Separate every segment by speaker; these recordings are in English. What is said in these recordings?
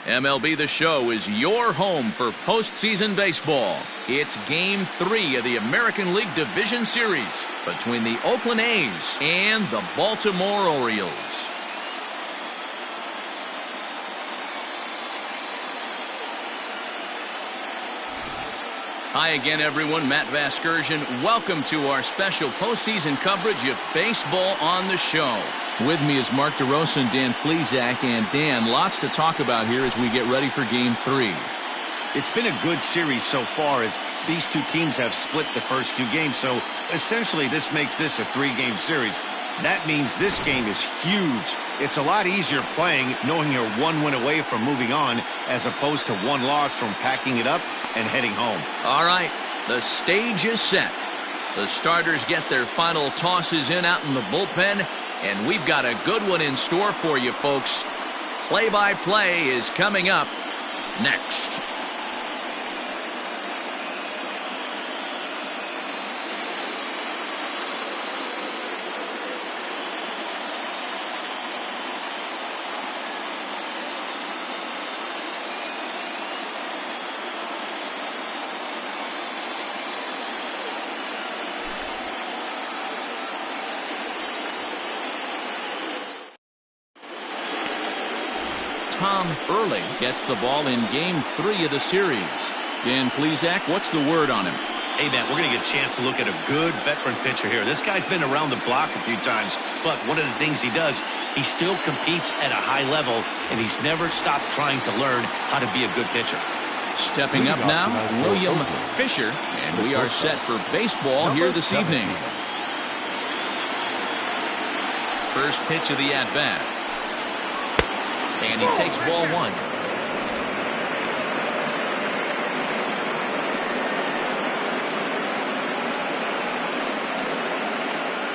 Speaker 1: MLB The Show is your home for postseason baseball. It's Game 3 of the American League Division Series between the Oakland A's and the Baltimore Orioles. Hi again, everyone. Matt Vasgersian. Welcome to our special postseason coverage of Baseball on the Show. With me is Mark DeRosa and Dan Plesac. And Dan, lots to talk about here as we get ready for Game 3.
Speaker 2: It's been a good series so far as these two teams have split the first two games. So essentially this makes this a 3-game series. That means this game is huge. It's a lot easier playing knowing you're 1 win away from moving on as opposed to 1 loss from packing it up and heading home.
Speaker 1: All right, the stage is set. The starters get their final tosses in out in the bullpen, and we've got a good one in store for you, folks. Play-by-play is coming up next. Tom Early gets the ball in Game 3 of the series. Dan Plesac, what's the word on him?
Speaker 2: Hey, man, we're going to get a chance to look at a good veteran pitcher here. This guy's been around the block a few times, but one of the things he does, he still competes at a high level, and he's never stopped trying to learn how to be a good pitcher.
Speaker 1: Stepping up now, William Fisher, and we are set for baseball here this evening. First pitch of the at-bat. And he takes ball 1.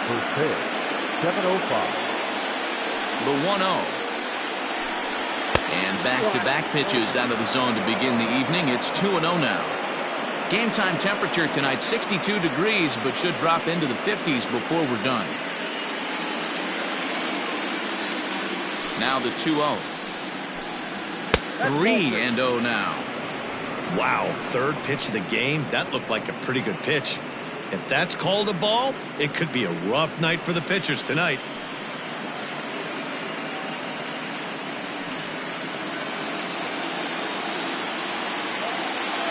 Speaker 3: First pitch, 7:05.
Speaker 1: The 1-0. And back-to-back pitches out of the zone to begin the evening. It's 2-0 now. Game time temperature tonight, 62 degrees, but should drop into the 50s before we're done. Now the 2-0. 3-0 now.
Speaker 2: Wow, third pitch of the game. That looked like a pretty good pitch. If that's called a ball, it could be a rough night for the pitchers tonight.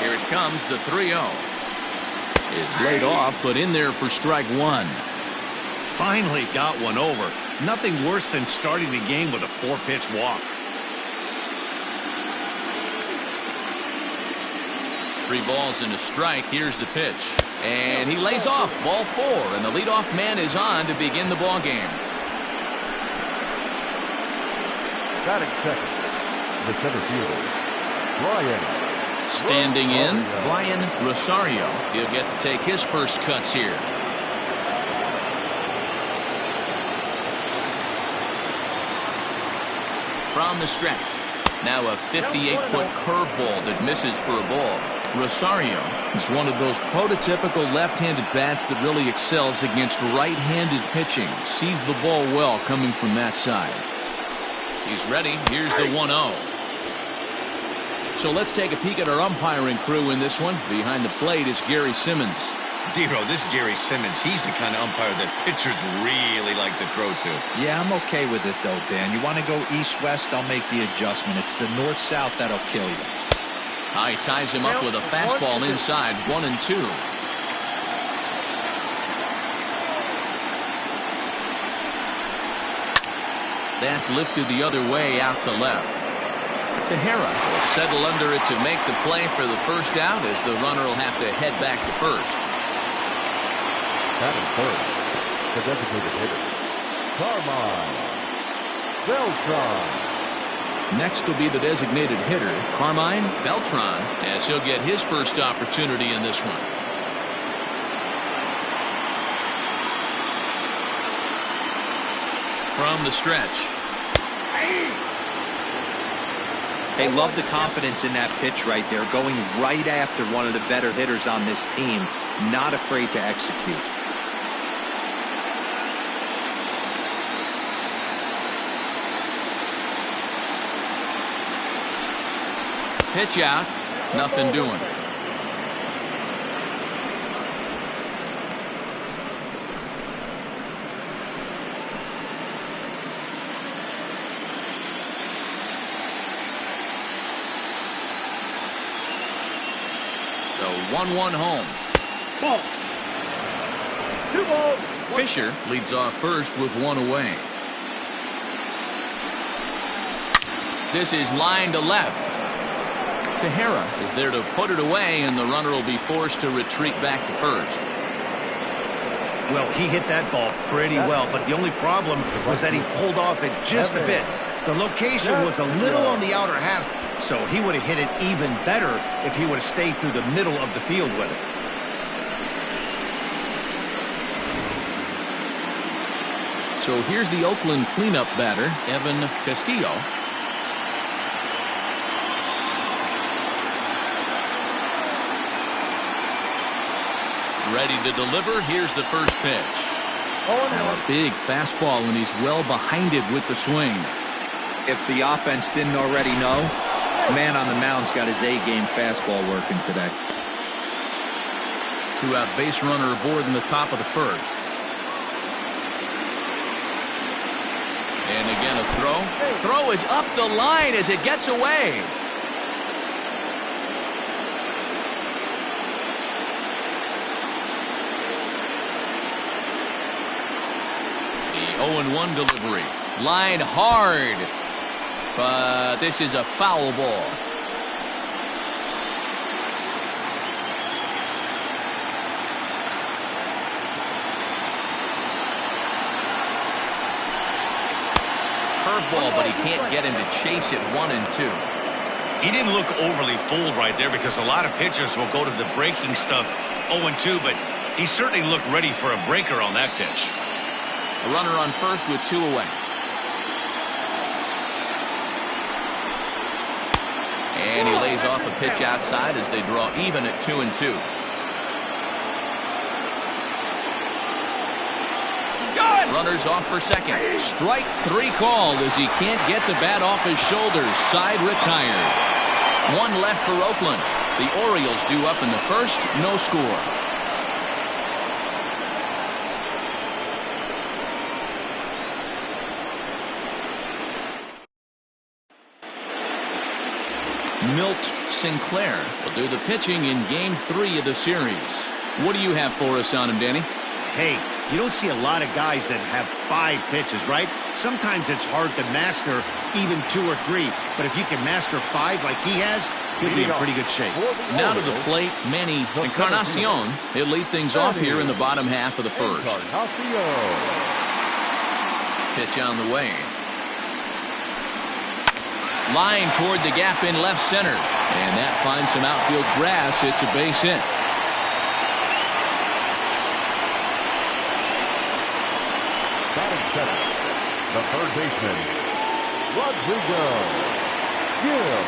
Speaker 1: Here it comes, the 3-0. Is laid off, but in there for strike 1.
Speaker 2: Finally got one over. Nothing worse than starting the game with a 4-pitch walk.
Speaker 1: 3 balls and a strike. Here's the pitch. And he lays off. Ball 4. And the leadoff man is on to begin the ball game.
Speaker 3: Batting second, the center fielder, Brian.
Speaker 1: Standing in, Brian Rosario. He'll get to take his first cuts here. From the stretch. Now a 58-foot curveball that misses for a ball. Rosario is one of those prototypical left-handed bats that really excels against right-handed pitching. Sees the ball well coming from that side. He's ready. Here's the 1-0. So let's take a peek at our umpiring crew in this one. Behind the plate is Gary Simmons.
Speaker 2: D-Ro, this Gary Simmons, he's the kind of umpire that pitchers really like to throw to.
Speaker 4: Yeah, I'm okay with it, though, Dan. You want to go east-west, I'll make the adjustment. It's the north-south that'll kill you.
Speaker 1: He ties him up with a fastball inside, 1-2. That's lifted the other way out to left. Tejera will settle under it to make the play for the first out as the runner will have to head back to first.
Speaker 3: Batting third, the designated hitter, Carmine Beltran.
Speaker 1: Next will be the designated hitter, Carmine Beltran, as he'll get his first opportunity in this one. From the stretch.
Speaker 4: Hey, love the confidence in that pitch right there, going right after one of the better hitters on this team, not afraid to execute.
Speaker 1: Pitch out. Nothing doing. The 1-1 home.
Speaker 3: Ball. 2 balls.
Speaker 1: Fisher leads off first with 1 away. This is line to left. Tejera is there to put it away, and the runner will be forced to retreat back to first.
Speaker 2: Well, he hit that ball pretty well, but the only problem was that he pulled off it just a bit. The location was a little on the outer half, so he would have hit it even better if he would have stayed through the middle of the field with it.
Speaker 1: So here's the Oakland cleanup batter, Evan Castillo. Ready to deliver. Here's the first pitch. Now a big fastball, and he's well behind it with the swing.
Speaker 4: If the offense didn't already know, man on the mound's got his A-game fastball working today.
Speaker 1: 2-out base runner aboard in the top of the first. And again a throw. Throw is up the line as it gets away. The 0-1 delivery. Line hard. But this is a foul ball. Curveball, but he can't get him to chase it 1 and 2.
Speaker 2: He didn't look overly fooled right there because a lot of pitchers will go to the breaking stuff 0-2, but he certainly looked ready for a breaker on that pitch.
Speaker 1: A runner on first with 2 away. And he lays off a pitch outside as they draw even at 2 and 2. Runners off for second. Strike 3 called as he can't get the bat off his shoulders. Side retired. 1 left for Oakland. The Orioles due up in the first. No score. Milt Sinclair will do the pitching in Game 3 of the series. What do you have for us on him, Danny?
Speaker 2: Hey, you don't see a lot of guys that have 5 pitches, right? Sometimes it's hard to master even 2 or 3, but if you can master 5 like he has, he'll be in pretty good shape.
Speaker 1: Now to the plate, Manny Encarnacion. He'll lead things off here in the bottom half of the first. Pitch on the way. Line toward the gap in left center, and that finds some outfield grass. It's a base hit.
Speaker 3: The third baseman, Rodrigo Gill.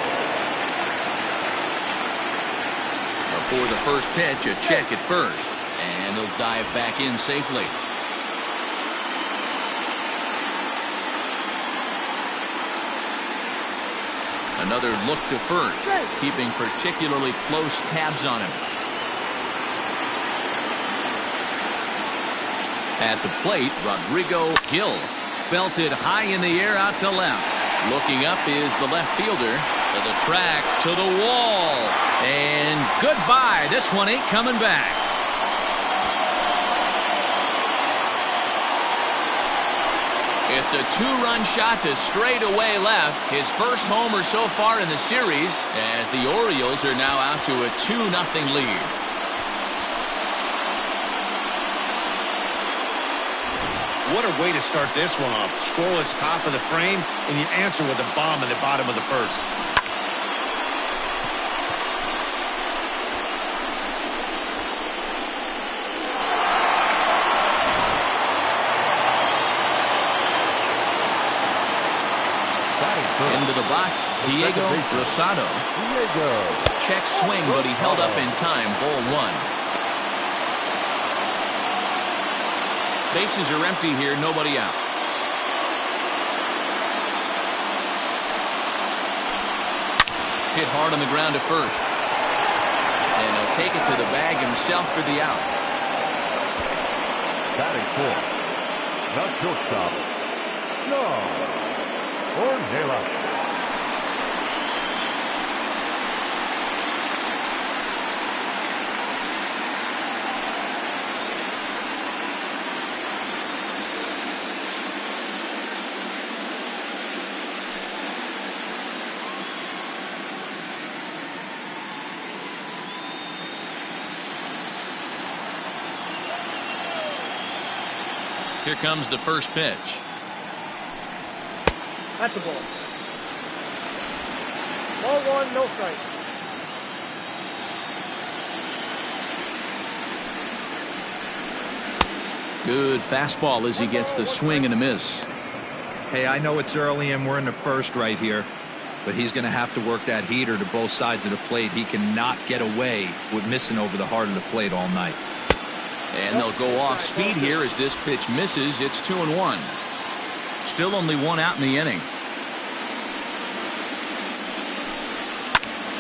Speaker 1: Before the first pitch, a check at first, and they'll dive back in safely. Another look to first, keeping particularly close tabs on him. At the plate, Rodrigo Gill belted high in the air out to left. Looking up is the left fielder. To the track, to the wall. And goodbye. This one ain't coming back. It's a 2-run shot to straightaway left. His first homer so far in the series, as the Orioles are now out to a 2-0 lead.
Speaker 2: What a way to start this one off. Scoreless top of the frame, and you answer with a bomb in the bottom of the first.
Speaker 1: Into the box, Diego Rosado. Check swing, but he held up in time. Ball 1. Bases are empty here, nobody out. Hit hard on the ground at first. And he'll take it to the bag himself for the out.
Speaker 3: Batting fourth. The shortstop. No. Ornella.
Speaker 1: Here comes the first pitch.
Speaker 5: That's the ball. Ball one, no strike.
Speaker 1: Good fastball as he gets the swing and a miss.
Speaker 4: Hey, I know it's early and we're in the first right here, but he's going to have to work that heater to both sides of the plate. He cannot get away with missing over the heart of the plate all night.
Speaker 1: And they'll go off speed here as this pitch misses. It's 2-1. Still only one out in the inning.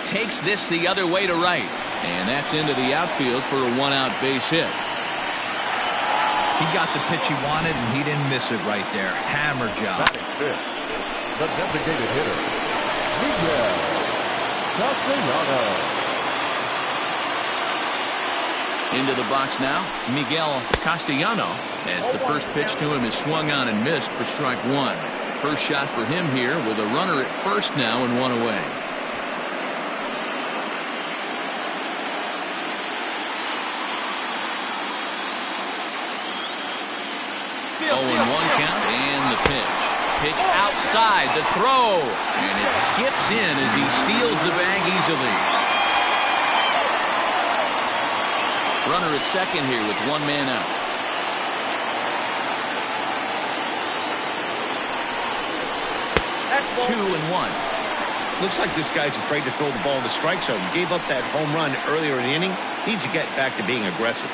Speaker 1: Takes this the other way to right. And that's into the outfield for a one-out base hit.
Speaker 4: He got the pitch he wanted, and he didn't miss it right there. Hammer job.
Speaker 3: The designated hitter, Miguel Castellanos.
Speaker 1: Into the box now, Miguel Castellano, as the first pitch to him is swung on and missed for strike one. First shot for him here with a runner at first now and one away. 0-1 count and the pitch. Pitch outside, the throw, and it skips in as he steals the bag easily. Runner at second here with one man out.
Speaker 5: That's
Speaker 1: 2-1.
Speaker 2: Looks like this guy's afraid to throw the ball in the strike zone. Gave up that home run earlier in the inning. Needs to get back to being aggressive.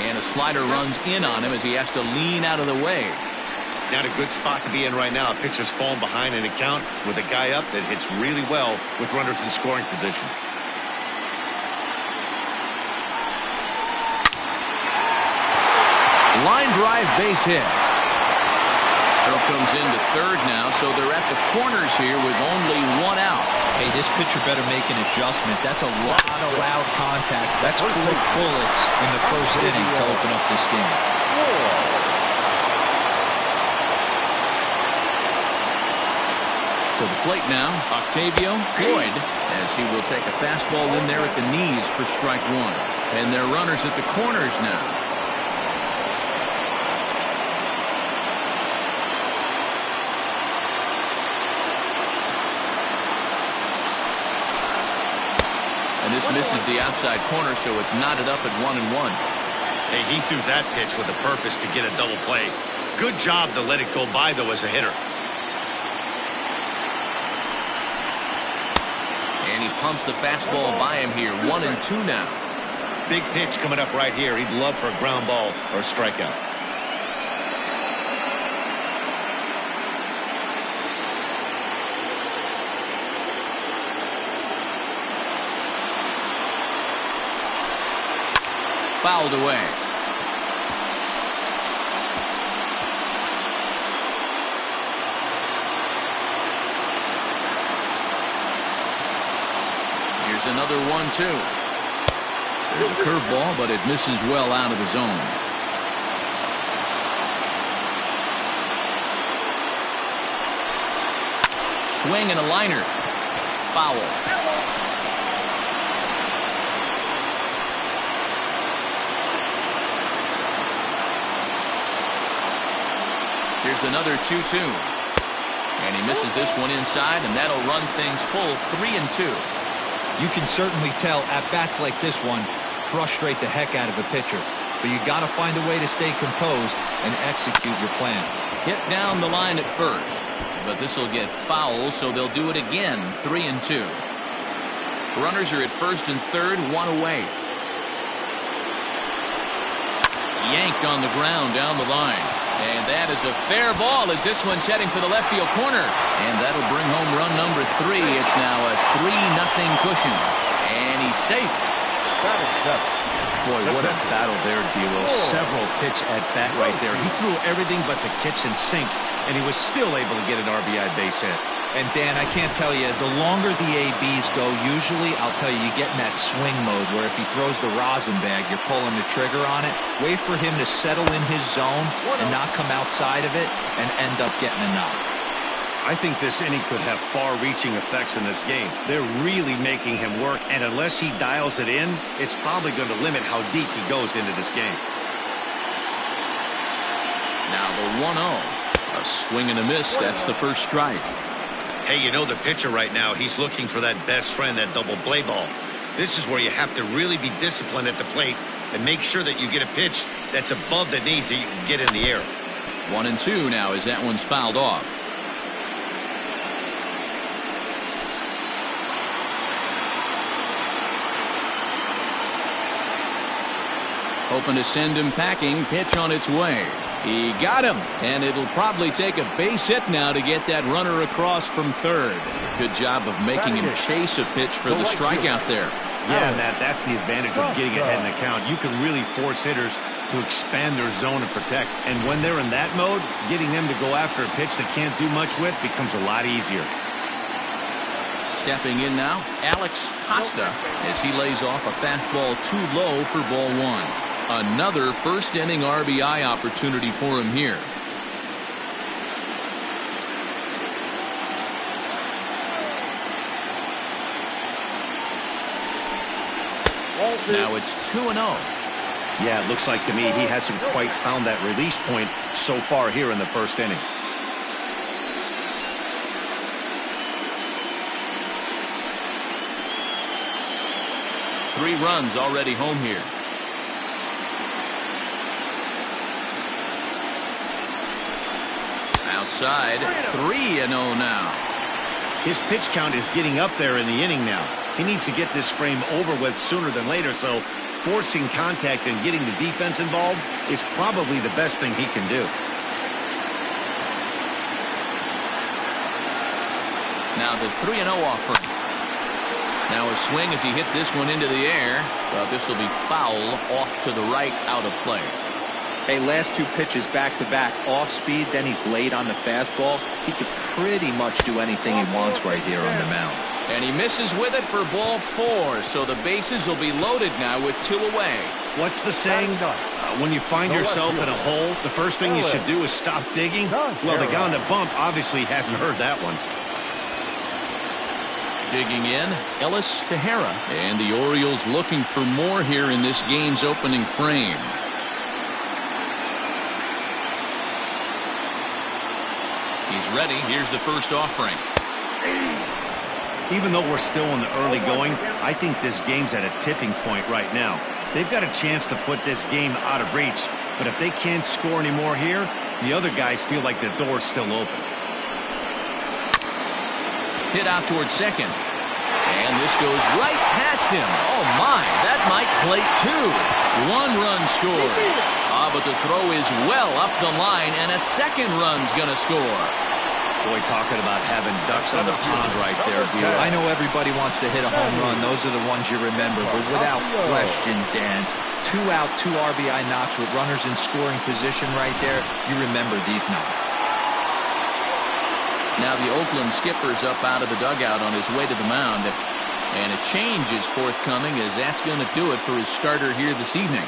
Speaker 1: And a slider runs in on him as he has to lean out of the way.
Speaker 2: Not a good spot to be in right now. A pitcher's falling behind in a count with a guy up that hits really well with runners in scoring position.
Speaker 1: Line drive base hit. Throw comes into third now, so they're at the corners here with only one out.
Speaker 4: Hey, this pitcher better make an adjustment. That's a lot of loud contact. That's 4 bullets in the first inning to open up this game.
Speaker 1: To the plate now, Octavio Floyd, as he will take a fastball in there at the knees for strike one. And they're runners at the corners now. And this misses the outside corner, so it's knotted up at 1-1.
Speaker 2: Hey, he threw that pitch with a purpose to get a double play. Good job to let it go by, though, as a hitter.
Speaker 1: And he pumps the fastball by him here. 1-2 now.
Speaker 2: Big pitch coming up right here. He'd love for a ground ball or a strikeout.
Speaker 1: Fouled away. Here's another 1-2. There's a curveball, but it misses well out of the zone. Swing and a liner. Foul. Here's another 2-2. And he misses this one inside, and that'll run things full 3-2.
Speaker 4: You can certainly tell at-bats like this one frustrate the heck out of a pitcher. But you got to find a way to stay composed and execute your plan.
Speaker 1: Hit down the line at first. But this will get foul, so they'll do it again. 3-2. Runners are at first and third, one away. Yanked on the ground down the line. And that is a fair ball as this one's heading for the left field corner. And that'll bring home run number 3. It's now a 3-0 cushion. And he's safe.
Speaker 2: Boy, what a battle there, D-Will. Several pitch at bat right there. He threw everything but the kitchen sink, and he was still able to get an RBI base hit.
Speaker 4: And Dan, I can't tell you, the longer the ABs go, usually, I'll tell you, you get in that swing mode where if he throws the rosin bag, you're pulling the trigger on it. Wait for him to settle in his zone and not come outside of it and end up getting a knock.
Speaker 2: I think this inning could have far-reaching effects in this game. They're really making him work, and unless he dials it in, it's probably going to limit how deep he goes into this game.
Speaker 1: Now the 1-0. A swing and a miss. That's the first strike.
Speaker 2: Hey, you know the pitcher right now, he's looking for that best friend, that double play ball. This is where you have to really be disciplined at the plate and make sure that you get a pitch that's above the knees that you can get in the air.
Speaker 1: 1-2 now as that one's fouled off. Hoping to send him packing. Pitch on its way. He got him, and it'll probably take a base hit now to get that runner across from third. Good job of making him chase a pitch for the strikeout there.
Speaker 2: Yeah, Matt, that's the advantage of getting ahead in the count. You can really force hitters to expand their zone and protect. And when they're in that mode, getting them to go after a pitch they can't do much with becomes a lot easier.
Speaker 1: Stepping in now, Alex Costa, as he lays off a fastball too low for ball 1. Another first inning RBI opportunity for him here. Now it's 2-0.
Speaker 2: Yeah, it looks like to me he hasn't quite found that release point so far here in the first inning.
Speaker 1: Three runs already home here. Outside, 3-0 now.
Speaker 2: His pitch count is getting up there in the inning now. He needs to get this frame over with sooner than later, so forcing contact and getting the defense involved is probably the best thing he can do.
Speaker 1: Now the 3-0 offering. Now a swing as he hits this one into the air. Well, this will be foul off to the right, out of play.
Speaker 4: Hey, last 2 pitches back-to-back, off speed, then he's late on the fastball. He could pretty much do anything he wants right there on the mound.
Speaker 1: And he misses with it for ball 4, so the bases will be loaded now with 2 away.
Speaker 2: What's the saying? When you find yourself in a hole, the first thing you should do is stop digging. Well, the guy on the bump obviously hasn't heard that one.
Speaker 1: Digging in, Ellis Tejera. And the Orioles looking for more here in this game's opening frame. He's ready. Here's the first offering.
Speaker 2: Even though we're still in the early going, I think this game's at a tipping point right now. They've got a chance to put this game out of reach, but if they can't score any more here, the other guys feel like the door's still open.
Speaker 1: Hit out towards second. And this goes right past him. Oh, my. That might plate 2. 1 run scores. But the throw is well up the line, and a second run's going to score.
Speaker 2: Boy, talking about having ducks on the pond right there, dude.
Speaker 4: I know everybody wants to hit a home run. Those are the ones you remember. But without question, Dan, 2 out, 2 RBI knocks with runners in scoring position right there. You remember these knocks.
Speaker 1: Now the Oakland skipper's up out of the dugout on his way to the mound. And a change is forthcoming, as that's going to do it for his starter here this evening.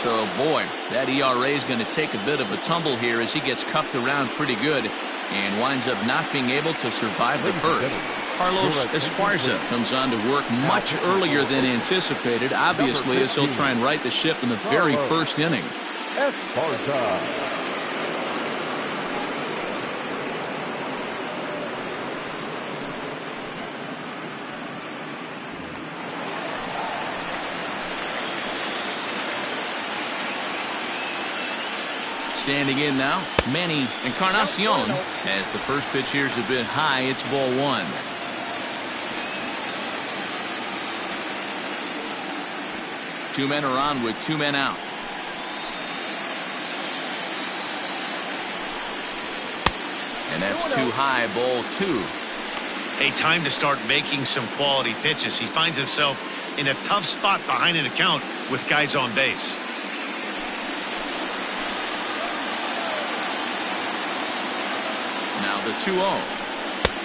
Speaker 1: So, boy, that ERA is going to take a bit of a tumble here as he gets cuffed around pretty good and winds up not being able to survive the first. Carlos Esparza comes on to work much earlier than anticipated, obviously, as he'll try and right the ship in the very first inning.
Speaker 3: Esparza.
Speaker 1: Standing in now, Manny Encarnacion, as the first pitch here's a bit high. It's ball 1. Two men are on with 2 men out. And that's too high, ball 2.
Speaker 2: A time to start making some quality pitches. He finds himself in a tough spot behind an account with guys on base.
Speaker 1: Now the 2-0.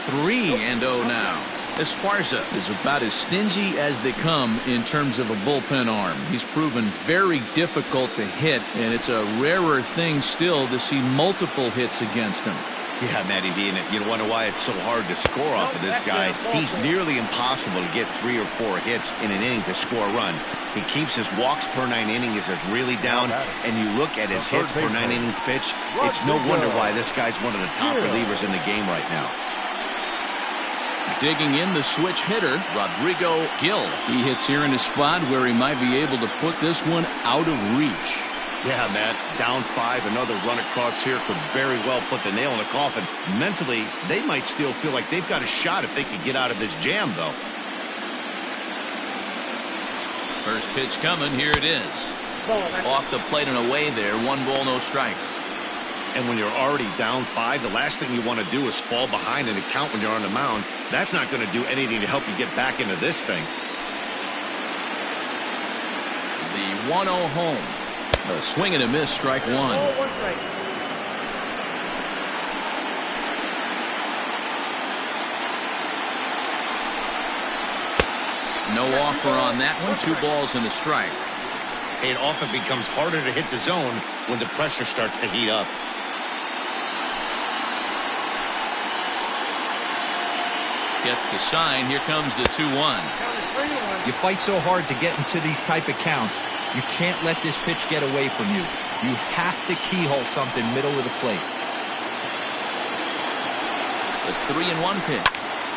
Speaker 1: 3-0 now. Esparza is about as stingy as they come in terms of a bullpen arm. He's proven very difficult to hit, and it's a rarer thing still to see multiple hits against him.
Speaker 2: Yeah, Matty V, and you wonder why it's so hard to score off of this guy. He's nearly impossible to get 3 or 4 hits in an inning to score a run. He keeps his walks per 9 innings is really down, and you look at his hits per 9 innings pitch, it's no wonder why this guy's one of the top relievers in the game right now.
Speaker 1: Digging in the switch hitter, Rodrigo Gil. He hits here in a spot where he might be able to put this one out of reach.
Speaker 2: Yeah, Matt, down 5, another run across here could very well put the nail in the coffin. Mentally, they might still feel like they've got a shot if they could get out of this jam, though.
Speaker 1: First pitch coming, here it is. Off the plate and away there, 1 ball, no strikes.
Speaker 2: And when you're already down 5, the last thing you want to do is fall behind in the count when you're on the mound. That's not going to do anything to help you get back into this thing.
Speaker 1: The 1-0 home. A swing and a miss, strike 1. No offer on that one. 2 balls and a strike.
Speaker 2: It often becomes harder to hit the zone when the pressure starts to heat up.
Speaker 1: Gets the sign. Here comes the 2-1.
Speaker 4: You fight so hard to get into these type of counts. You can't let this pitch get away from you. You have to keyhole something middle of the plate.
Speaker 1: The 3-1 pitch.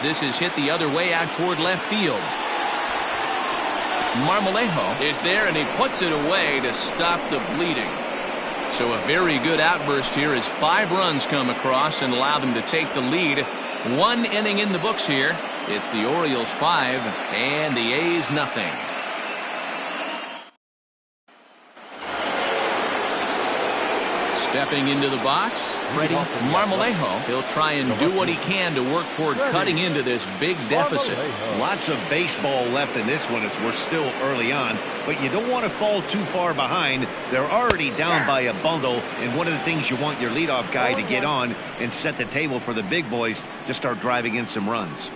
Speaker 1: This is hit the other way out toward left field. Marmolejo is there, and he puts it away to stop the bleeding. So a very good outburst here as 5 runs come across and allow them to take the lead. 1 inning in the books here. It's the Orioles 5 and the A's nothing. Stepping into the box, Freddie Marmolejo. He'll try and do what he can to work toward cutting into this big deficit.
Speaker 2: Lots of baseball left in this one as we're still early on, but you don't want to fall too far behind. They're already down by a bundle, and one of the things you want your leadoff guy to get on and set the table for the big boys to start driving in some runs.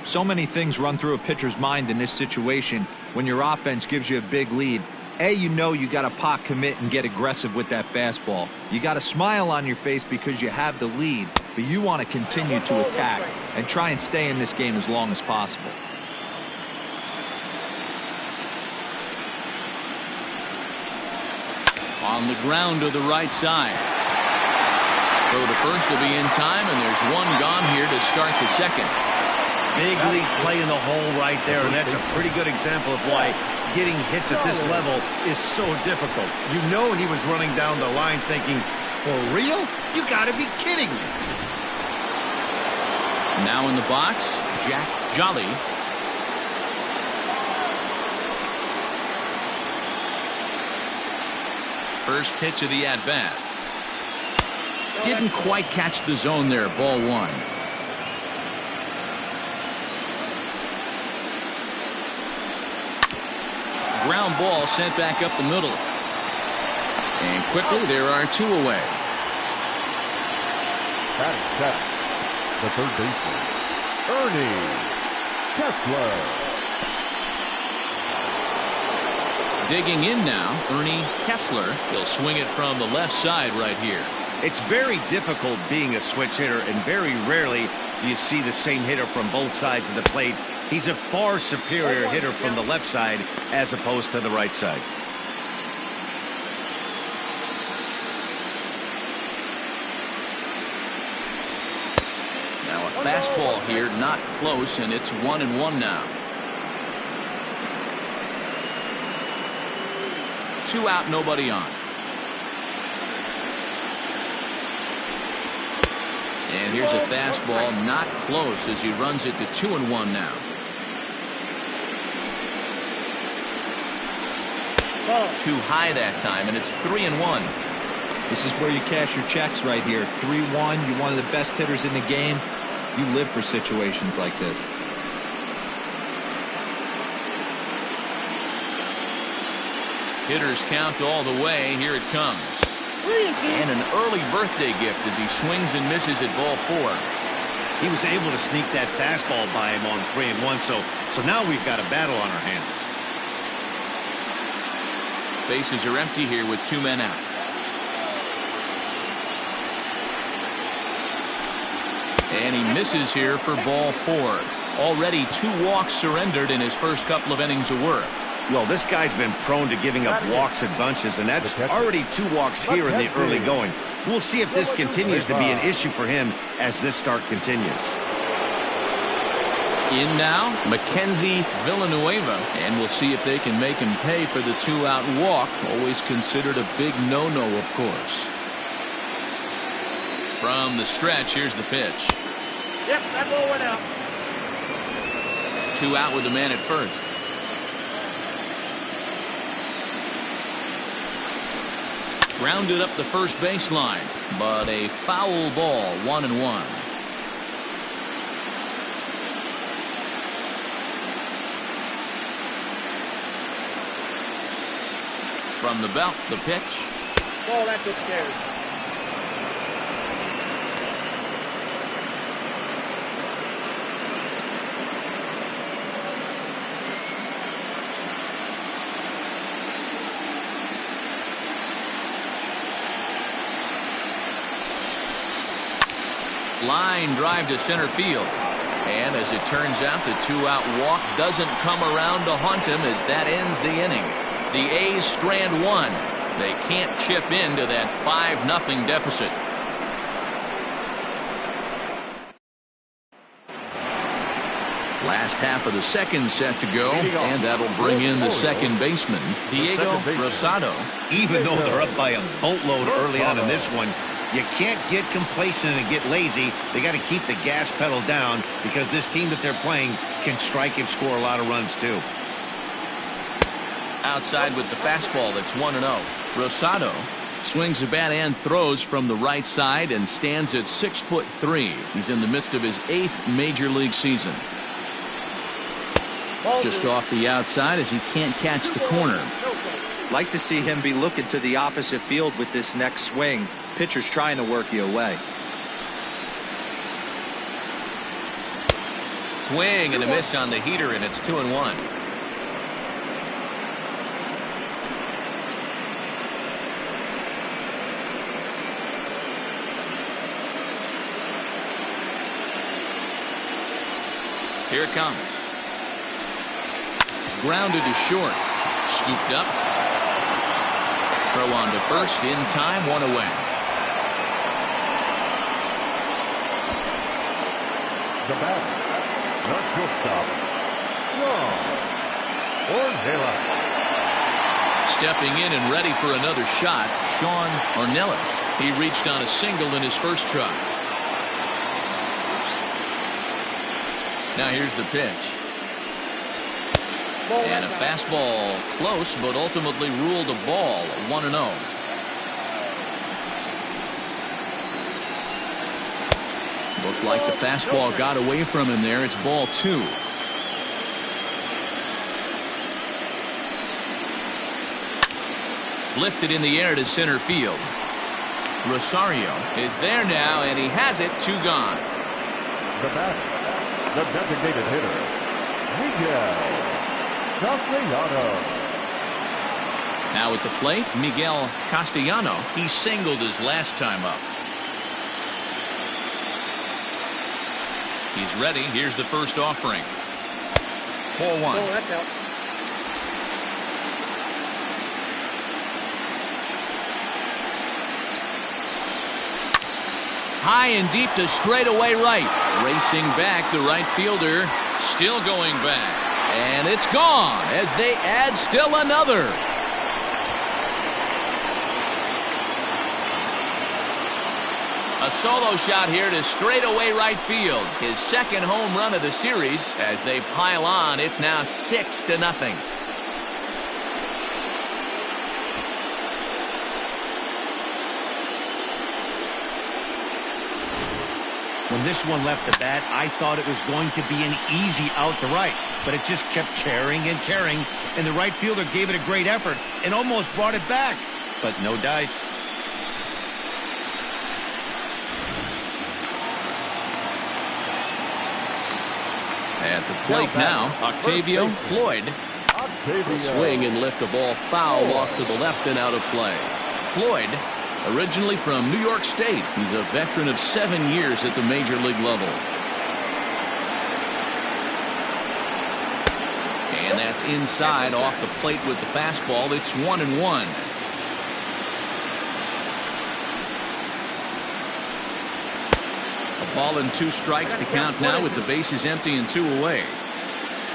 Speaker 4: So many things run through a pitcher's mind in this situation when your offense gives you a big lead. You know you got to pot commit and get aggressive with that fastball. You got a smile on your face because you have the lead, but you want to continue to attack and try and stay in this game as long as possible.
Speaker 1: On the ground to the right side. Throw to first will be in time, and there's 1 gone here to start the second.
Speaker 2: Big league play in the hole right there, and that's a pretty good example of why getting hits at this level is so difficult. You know he was running down the line thinking, for real? You got to be kidding me.
Speaker 1: Now in the box, Jack Jolly. First pitch of the at-bat. Didn't quite catch the zone there, ball 1. Ground ball sent back up the middle. And quickly there are 2 away.
Speaker 3: Batting check. The third baseman, Ernie Kessler.
Speaker 1: Digging in now, Ernie Kessler. He'll swing it from the left side right here.
Speaker 2: It's very difficult being a switch hitter, and very rarely do you see the same hitter from both sides of the plate. He's a far superior hitter from the left side as opposed to the right side.
Speaker 1: Now a fastball here, not close, and it's 1-1 now. 2 out, nobody on. And here's a fastball, not close, as he runs it to 2-1 now. Too high that time, and it's 3-1.
Speaker 4: This is where you cash your checks right here. 3-1. You're one of the best hitters in the game. You live for situations like this.
Speaker 1: Hitters count all the way. Here it comes. And an early birthday gift as he swings and misses at ball 4.
Speaker 2: He was able to sneak that fastball by him on 3-1, so now we've got a battle on our hands.
Speaker 1: Bases are empty here with 2 men out. And he misses here for ball 4. Already 2 walks surrendered in his first couple of innings of work.
Speaker 2: Well, this guy's been prone to giving up walks in bunches, and that's already 2 walks here in the early going. We'll see if this continues to be an issue for him as this start continues.
Speaker 1: In now, Mackenzie Villanueva, and we'll see if they can make him pay for the 2-out walk. Always considered a big no-no, of course. From the stretch, here's the pitch.
Speaker 5: Yep, that ball went out.
Speaker 1: 2 out with the man at first. Grounded up the first baseline, but a foul ball, 1-1. From the belt, the pitch.
Speaker 5: Ball, that's upstairs.
Speaker 1: Line drive to center field. And as it turns out, the 2-out walk doesn't come around to haunt him as that ends the inning. The A's strand 1. They can't chip into that 5-0 deficit. Last half of the second set to go, and that'll bring in the second baseman, Diego Rosado.
Speaker 2: Even though they're up by a boatload early on in this one, you can't get complacent and get lazy. They got to keep the gas pedal down because this team that they're playing can strike and score a lot of runs too.
Speaker 1: Outside with the fastball, that's 1-0. Rosado swings the bat and throws from the right side and stands at 6'3". He's in the midst of his 8th major league season. Just off the outside as he can't catch the corner.
Speaker 4: Like to see him be looking to the opposite field with this next swing. Pitcher's trying to work you away.
Speaker 1: Swing and a miss on the heater, and it's 2-1. Here it comes. Grounded to short. Scooped up. Throw on to first in time, 1 away.
Speaker 3: The batter, the shortstop, Sean Ornelas.
Speaker 1: Stepping in and ready for another shot, Sean Ornelas. He reached on a single in his first try. Now here's the pitch. And a fastball close, but ultimately ruled a ball, 1-0. Looked like the fastball got away from him there. It's ball 2. Lifted in the air to center field. Rosario is there now, and he has it. 2 gone.
Speaker 3: The batter, the designated hitter, Miguel Castellanos.
Speaker 1: Now at the plate, Miguel Castellano. He singled his last time up. He's ready. Here's the first offering. 4-1.
Speaker 5: Oh, that's out.
Speaker 1: High and deep to straightaway right. Racing back, the right fielder still going back. And it's gone as they add still another. A solo shot here to straightaway right field. His second home run of the series. As they pile on, it's now 6-0.
Speaker 2: When this one left the bat, I thought it was going to be an easy out to right, but it just kept carrying and carrying, and the right fielder gave it a great effort and almost brought it back, but no dice.
Speaker 1: At the plate now, Octavio Floyd. Will swing and lift the ball foul off to the left and out of play. Floyd, originally from New York State, he's a veteran of 7 years at the major league level. And that's inside off the plate with the fastball. It's 1-1. A ball and 2 strikes to count now with the bases empty and 2 away.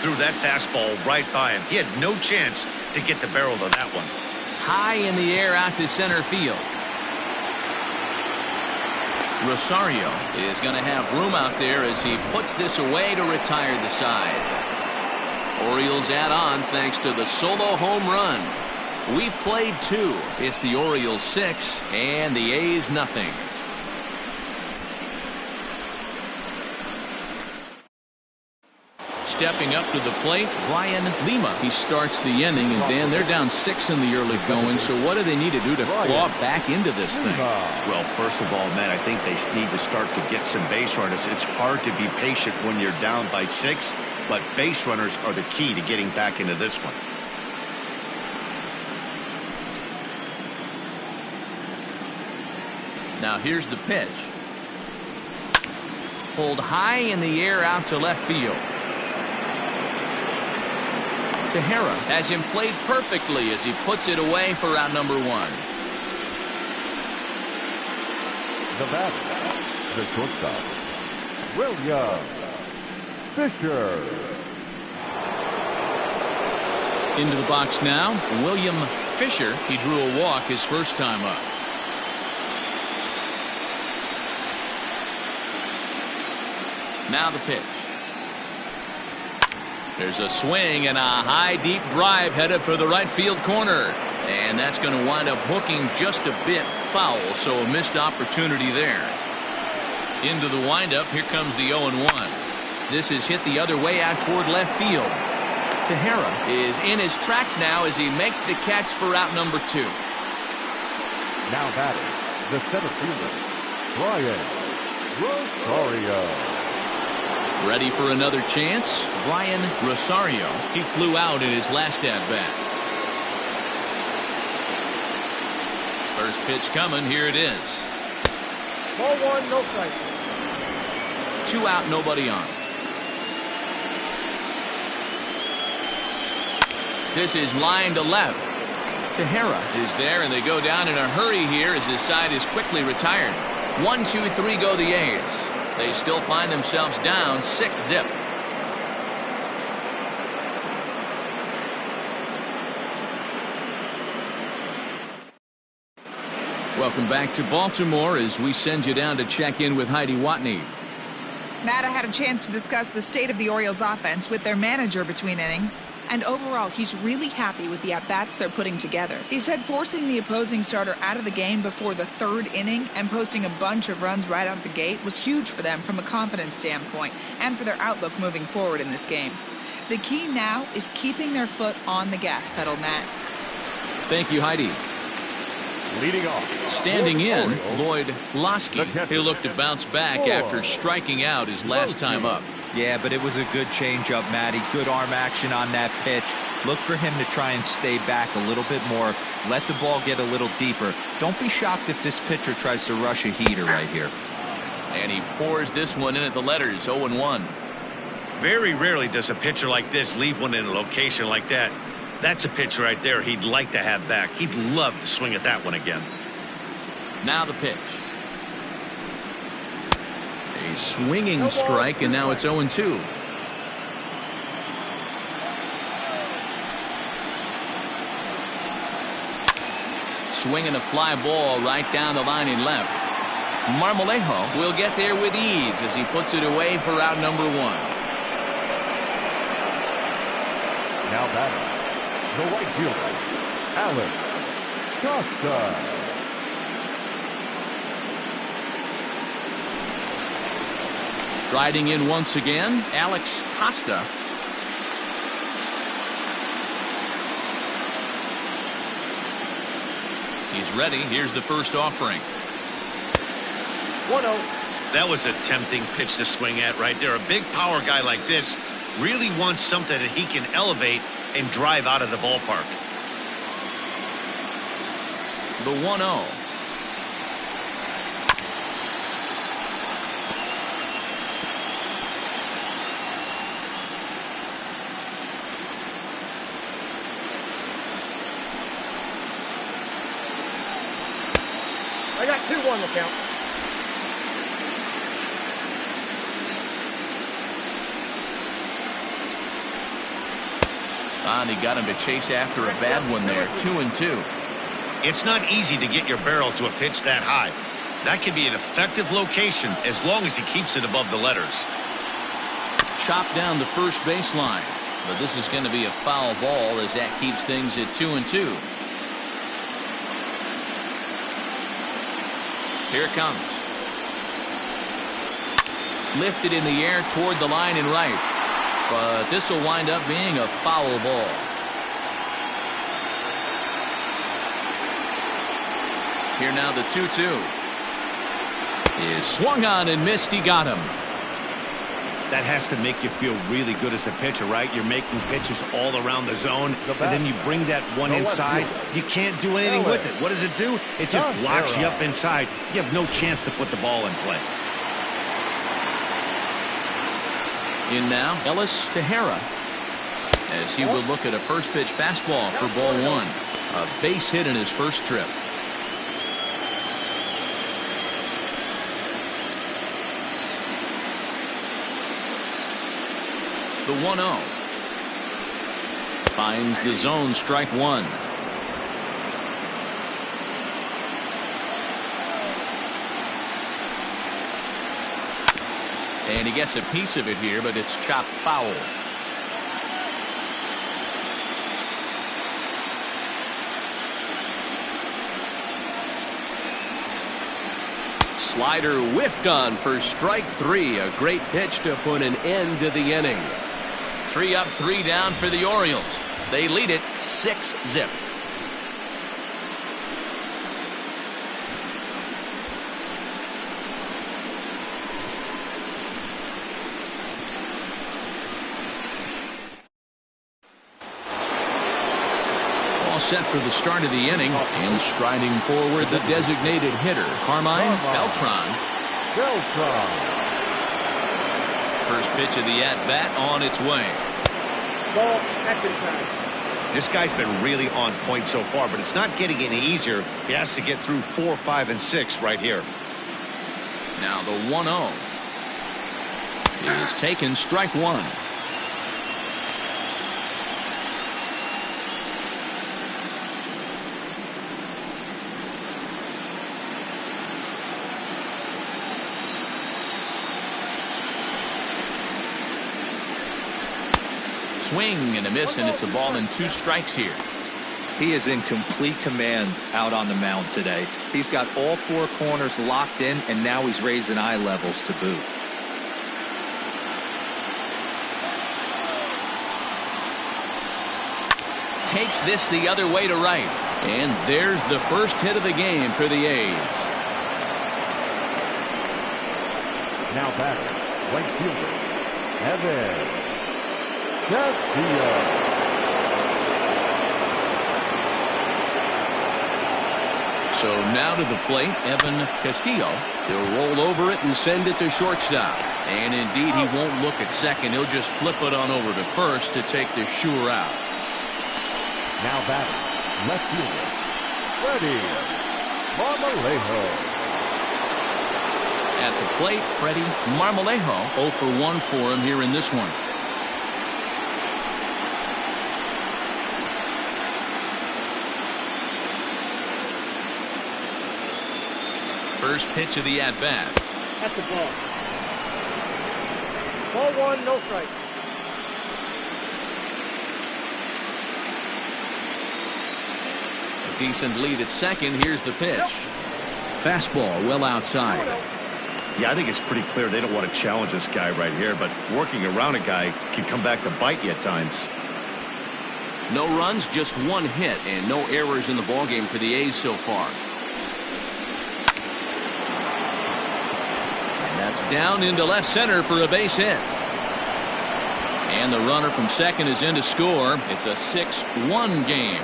Speaker 2: Threw that fastball right by him. He had no chance to get the barrel of that one.
Speaker 1: High in the air out to center field. Rosario is going to have room out there as he puts this away to retire the side. Orioles add on thanks to the solo home run. We've played 2. It's the Orioles 6 and the A's nothing. Stepping up to the plate, Brian Lima. He starts the inning, and Dan, they're down 6 in the early going. So what do they need to do to claw back into this thing?
Speaker 2: Well, first of all, Matt, I think they need to start to get some base runners. It's hard to be patient when you're down by 6, but base runners are the key to getting back into this one.
Speaker 1: Now here's the pitch. Pulled high in the air out to left field. Tejera has him played perfectly as he puts it away for out number 1.
Speaker 3: The batter, the shortstop, William Fisher.
Speaker 1: Into the box now, William Fisher. He drew a walk his first time up. Now the pitch. There's a swing and a high deep drive headed for the right field corner, and that's going to wind up hooking just a bit foul, so a missed opportunity there. Into the windup, here comes the 0-1. This is hit the other way out toward left field. Tejera is in his tracks now as he makes the catch for out number 2.
Speaker 3: Now batting, the center fielder, Brian Rosario.
Speaker 1: Ready for another chance? Brian Rosario. He flew out in his last at-bat. First pitch coming. Here it is.
Speaker 5: Ball 1, no strike.
Speaker 1: 2 out, nobody on. This is line to left. Tejera is there, and they go down in a hurry here as his side is quickly retired. 1, 2, 3 go the A's. They still find themselves down 6-zip. Welcome back to Baltimore as we send you down to check in with Heidi Watney.
Speaker 6: Matt, I had a chance to discuss the state of the Orioles offense with their manager between innings. And overall, he's really happy with the at-bats they're putting together. He said forcing the opposing starter out of the game before the 3rd inning and posting a bunch of runs right out of the gate was huge for them from a confidence standpoint and for their outlook moving forward in this game. The key now is keeping their foot on the gas pedal, Matt.
Speaker 1: Thank you, Heidi.
Speaker 3: Leading off.
Speaker 1: Standing in, Lloyd Lasky.
Speaker 3: The catcher.
Speaker 1: He'll look to bounce back after striking out his last time up.
Speaker 4: Yeah, but it was a good changeup, Matty. Good arm action on that pitch. Look for him to try and stay back a little bit more. Let the ball get a little deeper. Don't be shocked if this pitcher tries to rush a heater right here.
Speaker 1: And he pours this one in at the letters, 0-1.
Speaker 2: Very rarely does a pitcher like this leave one in a location like that. That's a pitch right there he'd like to have back. He'd love to swing at that one again.
Speaker 1: Now the pitch. A swinging strike, and now it's 0-2. Swinging a fly ball right down the line in left. Marmolejo will get there with ease as he puts it away for out number 1.
Speaker 3: Now batting, the right fielder, Alex Costa.
Speaker 1: Striding in once again, Alex Costa. He's ready. Here's the first offering.
Speaker 5: 1-0.
Speaker 2: That was a tempting pitch to swing at right there. A big power guy like this really wants something that he can elevate and drive out of the ballpark.
Speaker 1: The 1-0.
Speaker 5: I got 2-1 to count.
Speaker 1: And he got him to chase after a bad one there. 2-2.
Speaker 2: It's not easy to get your barrel to a pitch that high. That can be an effective location as long as he keeps it above the letters.
Speaker 1: Chopped down the first baseline. But this is going to be a foul ball as that keeps things at 2-2. Here it comes. Lifted in the air toward the line and right. But this will wind up being a foul ball. Here now the 2-2. Is swung on and missed. He got him.
Speaker 2: That has to make you feel really good as a pitcher, right? You're making pitches all around the zone, and then you bring that one inside. You can't do anything with it. What does it do? It just locks you up inside. You have no chance to put the ball in play.
Speaker 1: In now, Ellis Tejera, as he will look at a first pitch fastball for ball one. A base hit in his first trip. The 1-0. Finds the zone, strike one. And he gets a piece of it here, but it's chopped foul. Slider whiffed on for strike three. A great pitch to put an end to the inning. 3 up, 3 down for the Orioles. They lead it 6-0. All set for the start of the inning, and striding forward the designated hitter, Carmine Beltran. First pitch of the at-bat on its way.
Speaker 5: Ball, action time.
Speaker 2: This guy's been really on point so far, but it's not getting any easier. He has to get through 4, 5, and 6 right here.
Speaker 1: Now the 1-0 is taken, strike one. Swing and a miss, and it's a ball and 2 strikes here.
Speaker 4: He is in complete command out on the mound today. He's got all 4 corners locked in, and now he's raising eye levels to boot.
Speaker 1: Takes this the other way to right. And there's the first hit of the game for the A's.
Speaker 3: Now batter, right fielder, Evan Castillo.
Speaker 1: So now to the plate, Evan Castillo. He'll roll over it and send it to shortstop. And indeed, he won't look at second. He'll just flip it on over to first to take the sure out.
Speaker 3: Now batter, left fielder, Freddie Marmolejo.
Speaker 1: At the plate, Freddie Marmolejo, 0 for 1 for him here in this one. First pitch of the at-bat.
Speaker 5: That's the ball. Ball 1, no strike.
Speaker 1: A decent lead at second. Here's the pitch. Fastball well outside.
Speaker 2: Yeah, I think it's pretty clear they don't want to challenge this guy right here, but working around a guy can come back to bite you at times.
Speaker 1: No runs, just one hit, and no errors in the ballgame for the A's so far. And that's down into left center for a base hit. And the runner from second is in to score. It's a 6-1 game.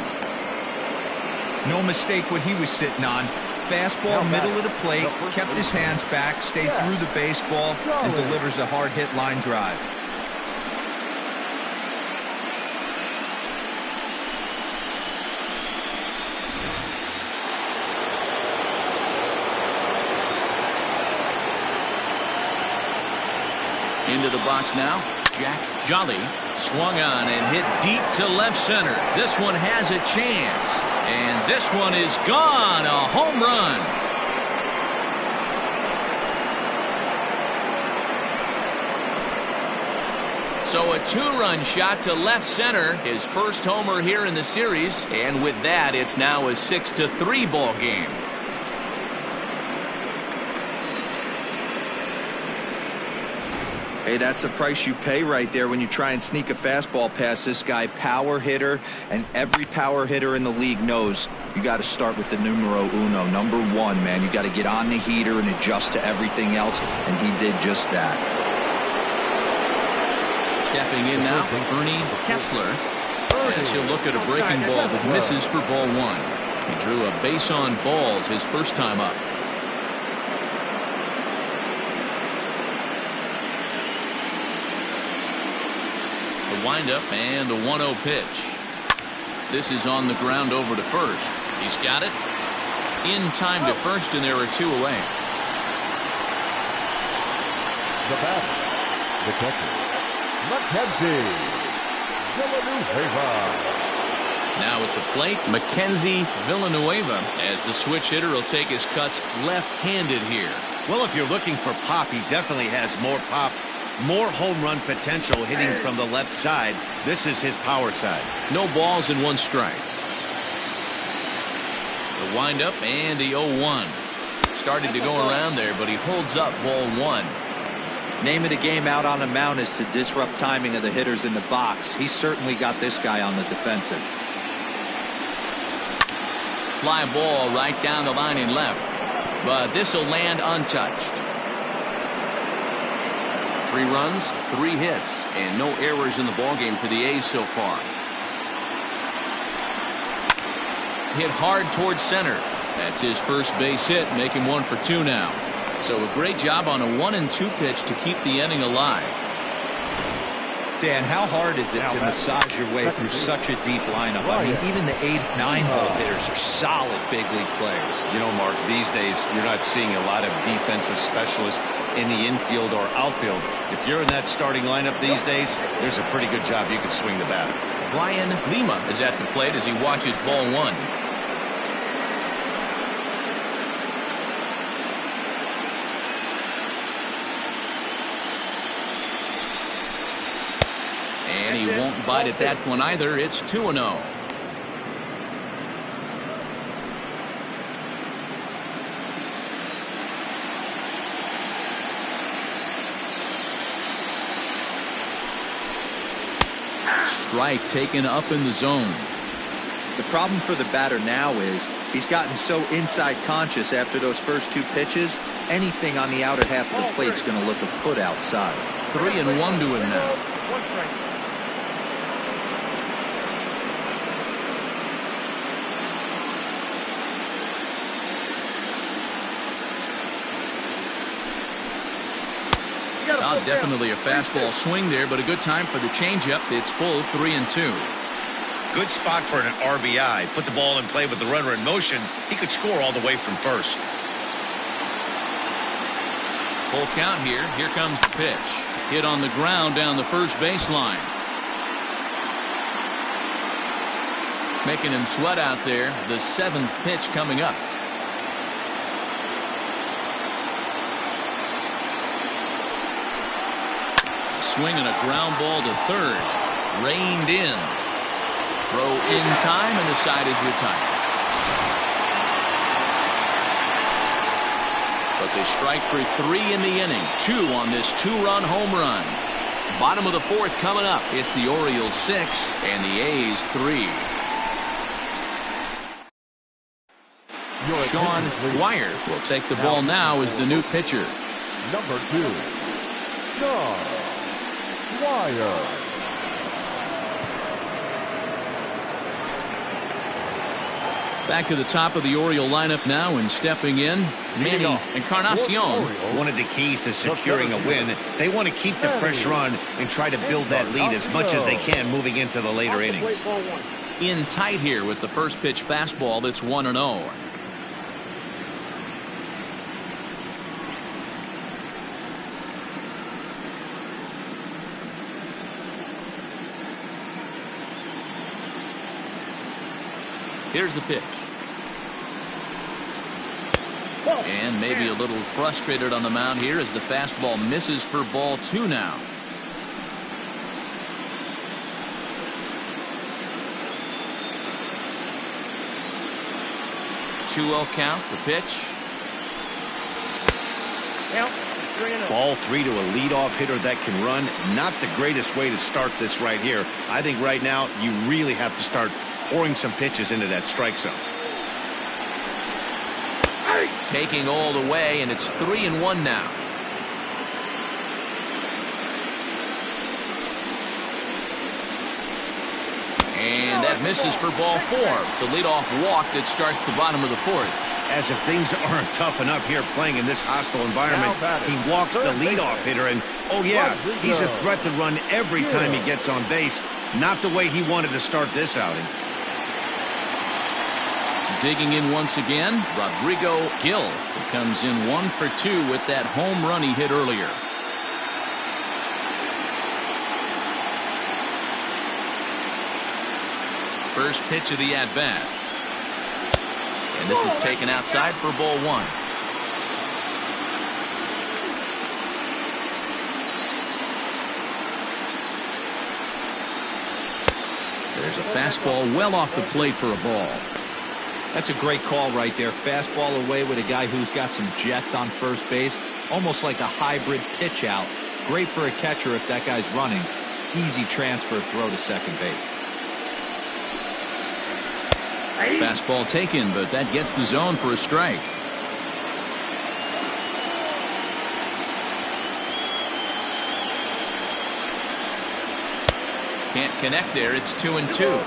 Speaker 4: No mistake what he was sitting on. Fastball, middle of the plate, kept his hands back, stayed through the baseball, and delivers a hard hit line drive.
Speaker 1: Into the box now. Jack Jolly swung on and hit deep to left center. This one has a chance. And this one is gone. A home run. So a 2-run shot to left center. His first homer here in the series. And with that, it's now a 6-3 ball game.
Speaker 4: Hey, that's the price you pay right there when you try and sneak a fastball past this guy. Power hitter, and every power hitter in the league knows you got to start with the numero uno, number 1, man. You got to get on the heater and adjust to everything else, and he did just that.
Speaker 1: Stepping in now, Ernie Kessler, as he'll look at a breaking ball that misses for ball 1. He drew a base on balls his first time up. Windup and the 1-0 pitch. This is on the ground over to first. He's got it in time to first, and there are 2 away.
Speaker 3: The batter, the catcher, Mackenzie Villanueva.
Speaker 1: Now at the plate, Mackenzie Villanueva, as the switch hitter will take his cuts left-handed here.
Speaker 2: Well, if you're looking for pop, he definitely has more pop. More home run potential hitting from the left side. This is his power side.
Speaker 1: No balls and 1 strike. The windup and the 0-1. Started to go around there, but he holds up ball 1.
Speaker 4: Name of the game out on the mound is to disrupt timing of the hitters in the box. He certainly got this guy on the defensive.
Speaker 1: Fly ball right down the line in left, but this will land untouched. 3 runs, 3 hits, and no errors in the ballgame for the A's so far. Hit hard towards center. That's his first base hit, making 1 for 2 now. So a great job on a 1-2 pitch to keep the inning alive.
Speaker 4: Dan, how hard is it to massage your way through such a deep lineup? I mean, even the 8-9 hole hitters are solid big league players.
Speaker 2: You know, Mark, these days you're not seeing a lot of defensive specialists in the infield or outfield. If you're in that starting lineup these days, there's a pretty good job you can swing the bat.
Speaker 1: Brian Lima is at the plate as he watches ball 1. And he won't bite at that one either. It's 2-0. Strike taken up in the zone.
Speaker 4: The problem for the batter now is he's gotten so inside conscious after those first 2 pitches. Anything on the outer half of the plate is going to look a foot outside.
Speaker 1: 3-1 to him now.
Speaker 5: 1 strike.
Speaker 1: Definitely a fastball swing there, but a good time for the changeup. It's full 3-2.
Speaker 2: Good spot for an RBI. Put the ball in play with the runner in motion. He could score all the way from first.
Speaker 1: Full count here. Here comes the pitch. Hit on the ground down the first baseline. Making him sweat out there. The 7th pitch coming up. Swinging a ground ball to third. Reined in. Throw in time, and the side is retired. but they strike for 3 in the inning. 2 on this 2-run home run. Bottom of the 4th coming up. It's the Orioles 6 and the A's 3. Sean Dwyer will take the ball now as the new pitcher.
Speaker 3: Number 2, Sean Dwyer.
Speaker 1: Back to the top of the Oriole lineup now, and stepping in, Manny Encarnacion.
Speaker 2: One of the keys to securing a win, they want to keep the pressure on and try to build that lead as much as they can moving into the later innings.
Speaker 1: In tight here with the first pitch fastball that's 1-0. Here's the pitch. And maybe a little frustrated on the mound here as the fastball misses for ball 2 now. Two-0 count, the pitch.
Speaker 2: Ball 3 to a leadoff hitter that can run. Not the greatest way to start this right here. I think right now you really have to start pouring some pitches into that strike zone.
Speaker 1: Taking all the way, and it's 3-1 now. And that misses for ball 4. It's a leadoff walk that starts the bottom of the 4th.
Speaker 2: As if things aren't tough enough here playing in this hostile environment, he walks the leadoff hitter, and oh yeah, he's a threat to run every time he gets on base. Not the way he wanted to start this outing.
Speaker 1: Digging in once again, Rodrigo Gill. He comes in 1 for 2 with that home run he hit earlier. First pitch of the at-bat. And this is taken outside for ball 1. There's a fastball well off the plate for a ball.
Speaker 4: That's a great call right there. Fastball away with a guy who's got some jets on first base. Almost like a hybrid pitch out. Great for a catcher if that guy's running. Easy transfer throw to second base.
Speaker 1: Fastball taken, but that gets the zone for a strike. Can't connect there. It's 2-2.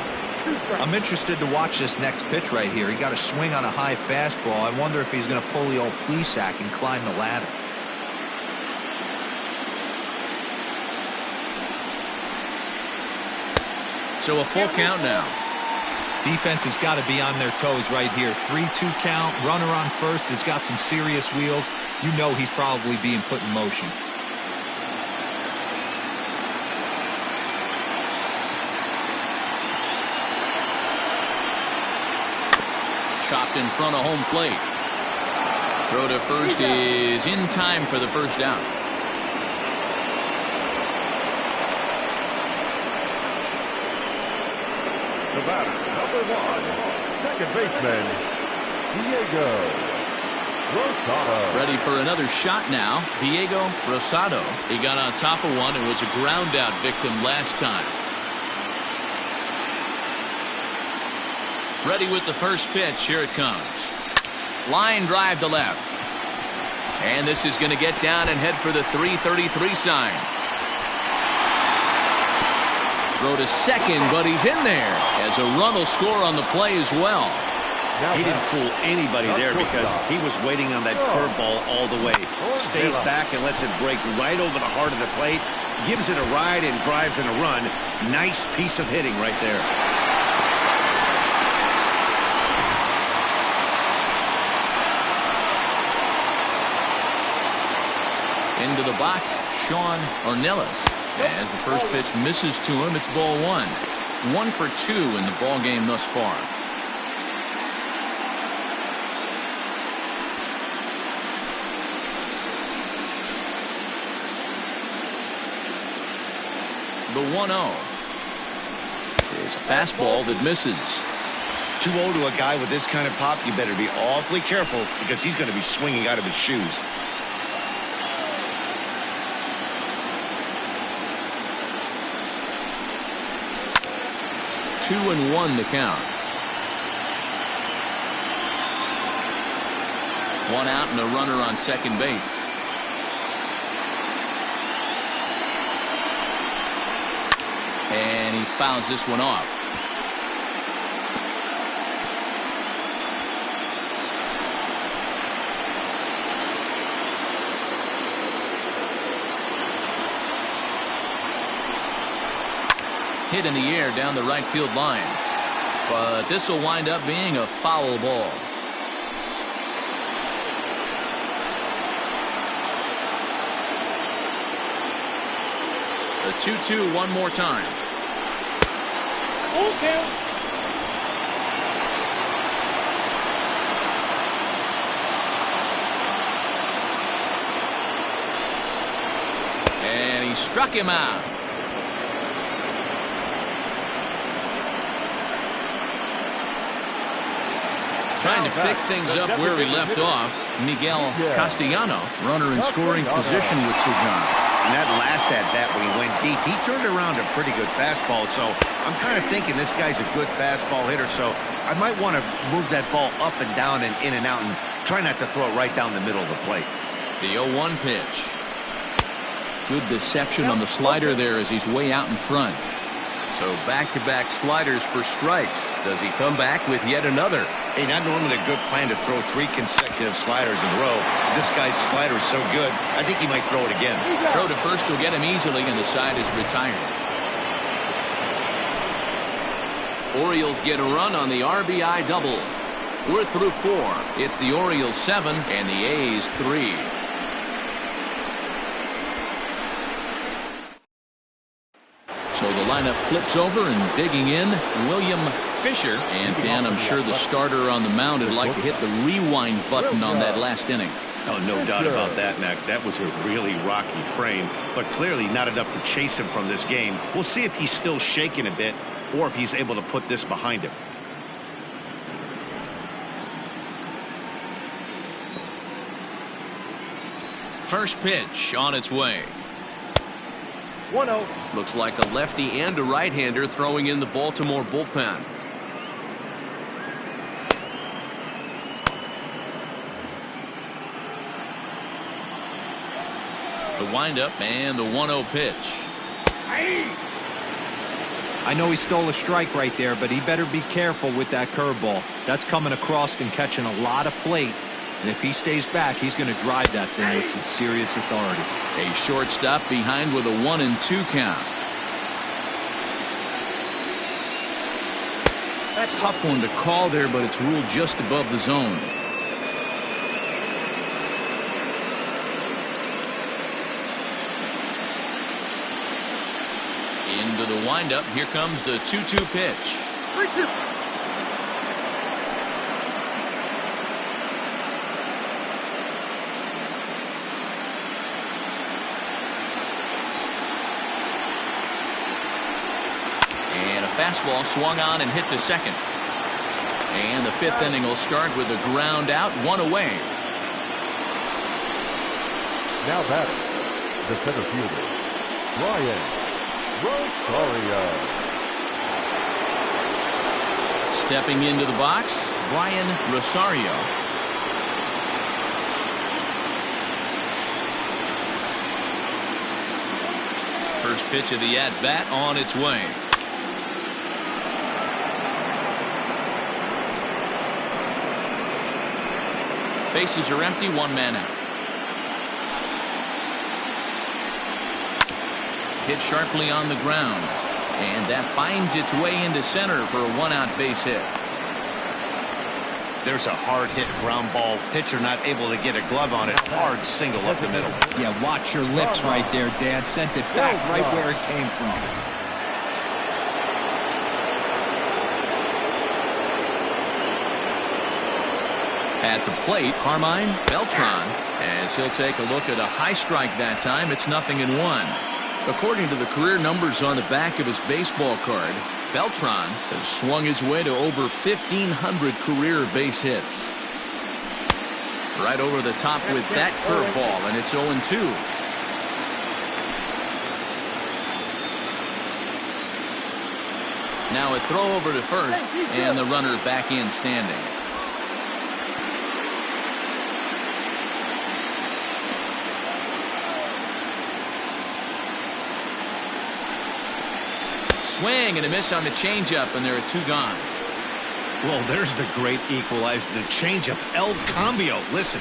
Speaker 4: I'm interested to watch this next pitch right here. He got a swing on a high fastball. I wonder if he's going to pull the old Plesac and climb the ladder.
Speaker 1: So a full count now.
Speaker 4: Defense has got to be on their toes right here. 3-2 count. Runner on first has got some serious wheels. You know he's probably being put in motion.
Speaker 1: Chopped in front of home plate. Throw to first is in time for the first down.
Speaker 3: The batter, number 1, second baseman, Diego Rosado.
Speaker 1: Ready for another shot now. Diego Rosado. He got on top of one and was a ground out victim last time. Ready with the first pitch. Here it comes. Line drive to left. And this is going to get down and head for the 333 sign. Throw to second, but he's in there as a run will score on the play as well.
Speaker 2: He didn't fool anybody there because he was waiting on that curveball all the way. Stays back and lets it break right over the heart of the plate. Gives it a ride and drives in a run. Nice piece of hitting right there.
Speaker 1: Into the box, Sean Ornelas. As the first pitch misses to him, it's ball 1. 1 for 2 in the ball game thus far. The 1-0 is a fastball that misses.
Speaker 2: 2-0 to a guy with this kind of pop, you better be awfully careful because he's going to be swinging out of his shoes.
Speaker 1: Two and one to count. One out and a runner on second base. And he fouls this one off. Hit in the air down the right field line. But this will wind up being a foul ball. The 2-2 one more time.
Speaker 5: Full count.
Speaker 1: And he struck him out. Trying to pick things up where he left off. Miguel Castellano, runner in scoring position with Sugan.
Speaker 2: And that last at-bat when he went deep, he turned around a pretty good fastball. So I'm kind of thinking this guy's a good fastball hitter. So I might want to move that ball up and down and in and out and try not to throw it right down the middle of the plate.
Speaker 1: The 0-1 pitch. Good deception on the slider there as he's way out in front. So back-to-back sliders for strikes. Does he come back with yet another?
Speaker 2: Hey, not normally a good plan to throw 3 consecutive sliders in a row. This guy's slider is so good, I think he might throw it again.
Speaker 1: Throw to first will get him easily, and the side is retired. Orioles get a run on the RBI double. We're through 4. It's the Orioles 7 and the A's 3. So the lineup flips over and digging in, William Fisher. And Dan, I'm sure the starter on the mound would like to hit the rewind button on that last inning.
Speaker 2: Oh, no doubt about that, Mac. That was a really rocky frame, but clearly not enough to chase him from this game. We'll see if he's still shaking a bit or if he's able to put this behind him.
Speaker 1: First pitch on its way.
Speaker 5: 1-0.
Speaker 1: Looks like a lefty and a right-hander throwing in the Baltimore bullpen. The windup and the 1-0 pitch.
Speaker 4: I know he stole a strike right there, but he better be careful with that curveball. That's coming across and catching a lot of plate. And if he stays back, he's going to drive that thing with some serious authority.
Speaker 1: A shortstop behind with a 1-2 count. That's a tough one to call there, but it's ruled just above the zone. Into the windup. Here comes the 2-2 pitch.
Speaker 5: 3-2.
Speaker 1: Fastball swung on and hit to second. And the 5th inning will start with a ground out, 1 away.
Speaker 3: Now batting, the center fielder, Brian Rosario.
Speaker 1: Stepping into the box, Brian Rosario. First pitch of the at-bat on its way. Bases are empty, 1 man out. Hit sharply on the ground. And that finds its way into center for a 1-out base hit.
Speaker 2: There's a hard hit ground ball. Pitcher not able to get a glove on it. Hard single up the middle.
Speaker 4: Yeah, watch your lips right there, Dan. Sent it back right where it came from.
Speaker 1: At the plate, Carmine Beltran, as he'll take a look at a high strike that time. It's 0-1. According to the career numbers on the back of his baseball card, Beltran has swung his way to over 1,500 career base hits. Right over the top with that curveball, and it's 0-2. Now a throw over to first, and the runner back in standing. Swing and a miss on the changeup, and there are 2 gone.
Speaker 2: Well, there's the great equalizer, the changeup, El Cambio. Listen,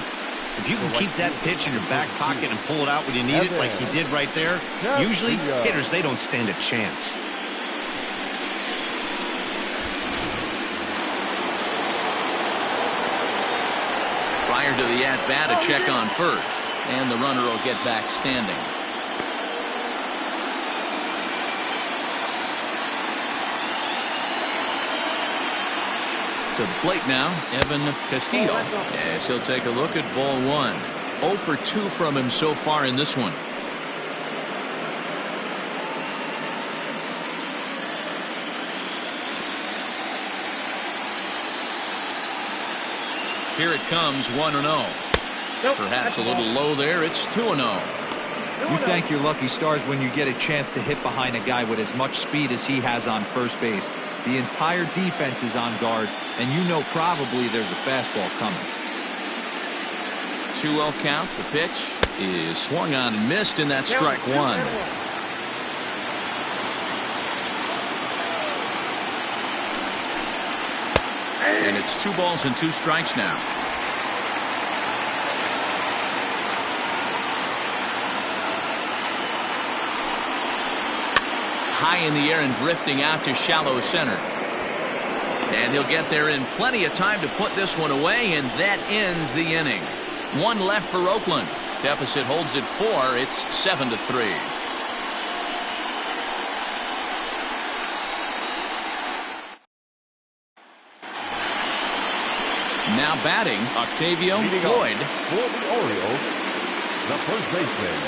Speaker 2: if you can keep that pitch in your back pocket and pull it out when you need it, like he did right there, usually hitters, they don't stand a chance.
Speaker 1: Prior to the at-bat, a check on first, and the runner will get back standing. To the plate now, Evan Castillo, as he'll take a look at ball 1. 0 for 2 from him so far in this one. Here it comes, 1-0. Perhaps a little low there. It's 2-0.
Speaker 4: You thank your lucky stars when you get a chance to hit behind a guy with as much speed as he has on first base. The entire defense is on guard, and you know probably there's a fastball coming.
Speaker 1: 2-0 count. The pitch is swung on and missed, and that's strike 1. And it's 2 balls and 2 strikes now. High in the air and drifting out to shallow center. And he'll get there in plenty of time to put this one away, and that ends the inning. 1 left for Oakland. Deficit holds at 4. It's 7-3. Now batting, Octavio Floyd.
Speaker 3: For the Orioles, the first baseman,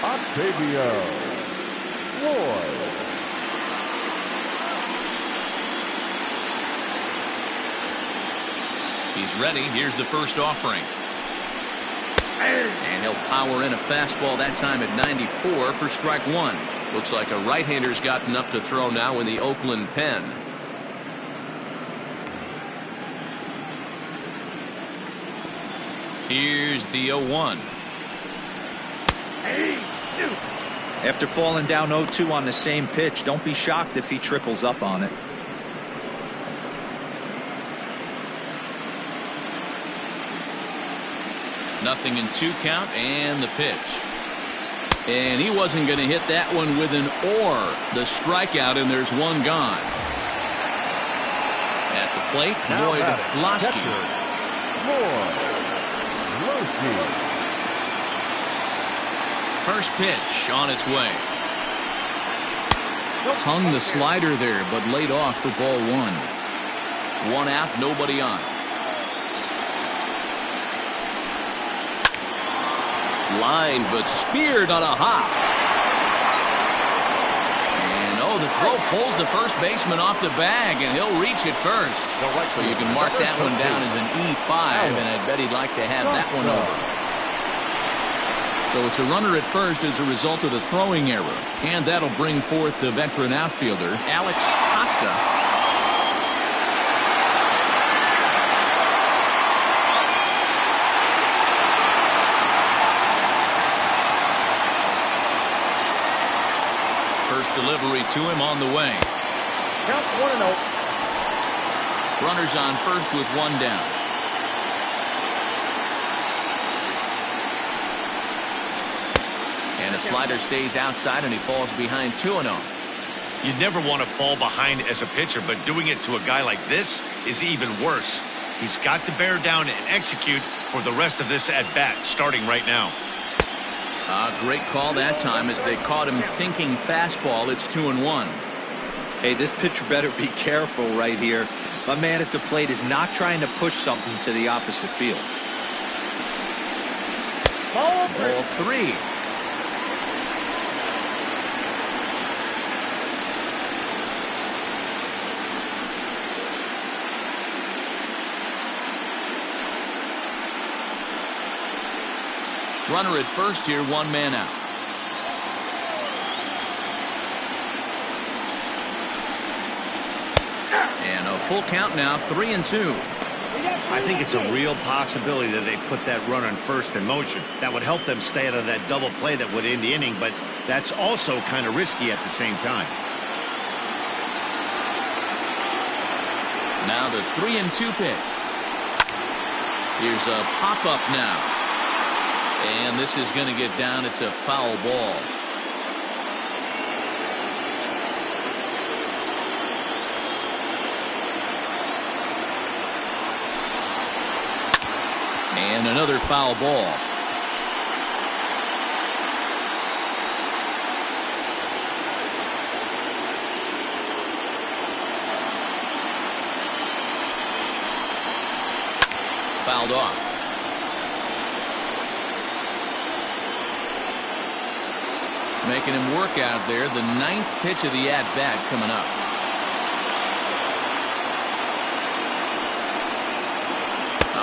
Speaker 3: Octavio Floyd.
Speaker 1: He's ready. Here's the first offering. And he'll power in a fastball that time at 94 for strike 1. Looks like a right-hander's gotten up to throw now in the Oakland pen. Here's the 0-1.
Speaker 4: After falling down 0-2 on the same pitch, don't be shocked if he triples up on it.
Speaker 1: Nothing in 2 count, and the pitch. And he wasn't going to hit that one with an or. The strikeout, and there's 1 gone. At the plate, Lloyd Lasky. First pitch on its way. Hung the slider there, but laid off for ball 1. 1 out, nobody on. Line, but speared on a hop. And the throw pulls the first baseman off the bag, and he'll reach it first. So you can mark that one down as an E5, and I bet he'd like to have that one over. So it's a runner at first as a result of the throwing error, and that'll bring forth the veteran outfielder, Alex Costa. Delivery to him on the way.
Speaker 5: Count 1-0.
Speaker 1: Runners on first with 1 down. And a slider stays outside, and he falls behind 2-0.
Speaker 2: You never want to fall behind as a pitcher, but doing it to a guy like this is even worse. He's got to bear down and execute for the rest of this at-bat, starting right now.
Speaker 1: Great call that time as they caught him thinking fastball. It's 2-1.
Speaker 4: Hey, this pitcher better be careful right here. My man at the plate is not trying to push something to the opposite field.
Speaker 1: Ball 3. Runner at first here, one man out. And a full count now, 3-2.
Speaker 2: I think it's a real possibility that they put that runner on first in motion. That would help them stay out of that double play that would end the inning, but that's also kind of risky at the same time.
Speaker 1: Now the 3-2 pitch. Here's a pop-up now. And this is going to get down. It's a foul ball. And another foul ball. Fouled off. Making him work out there. The 9th pitch of the at-bat coming up.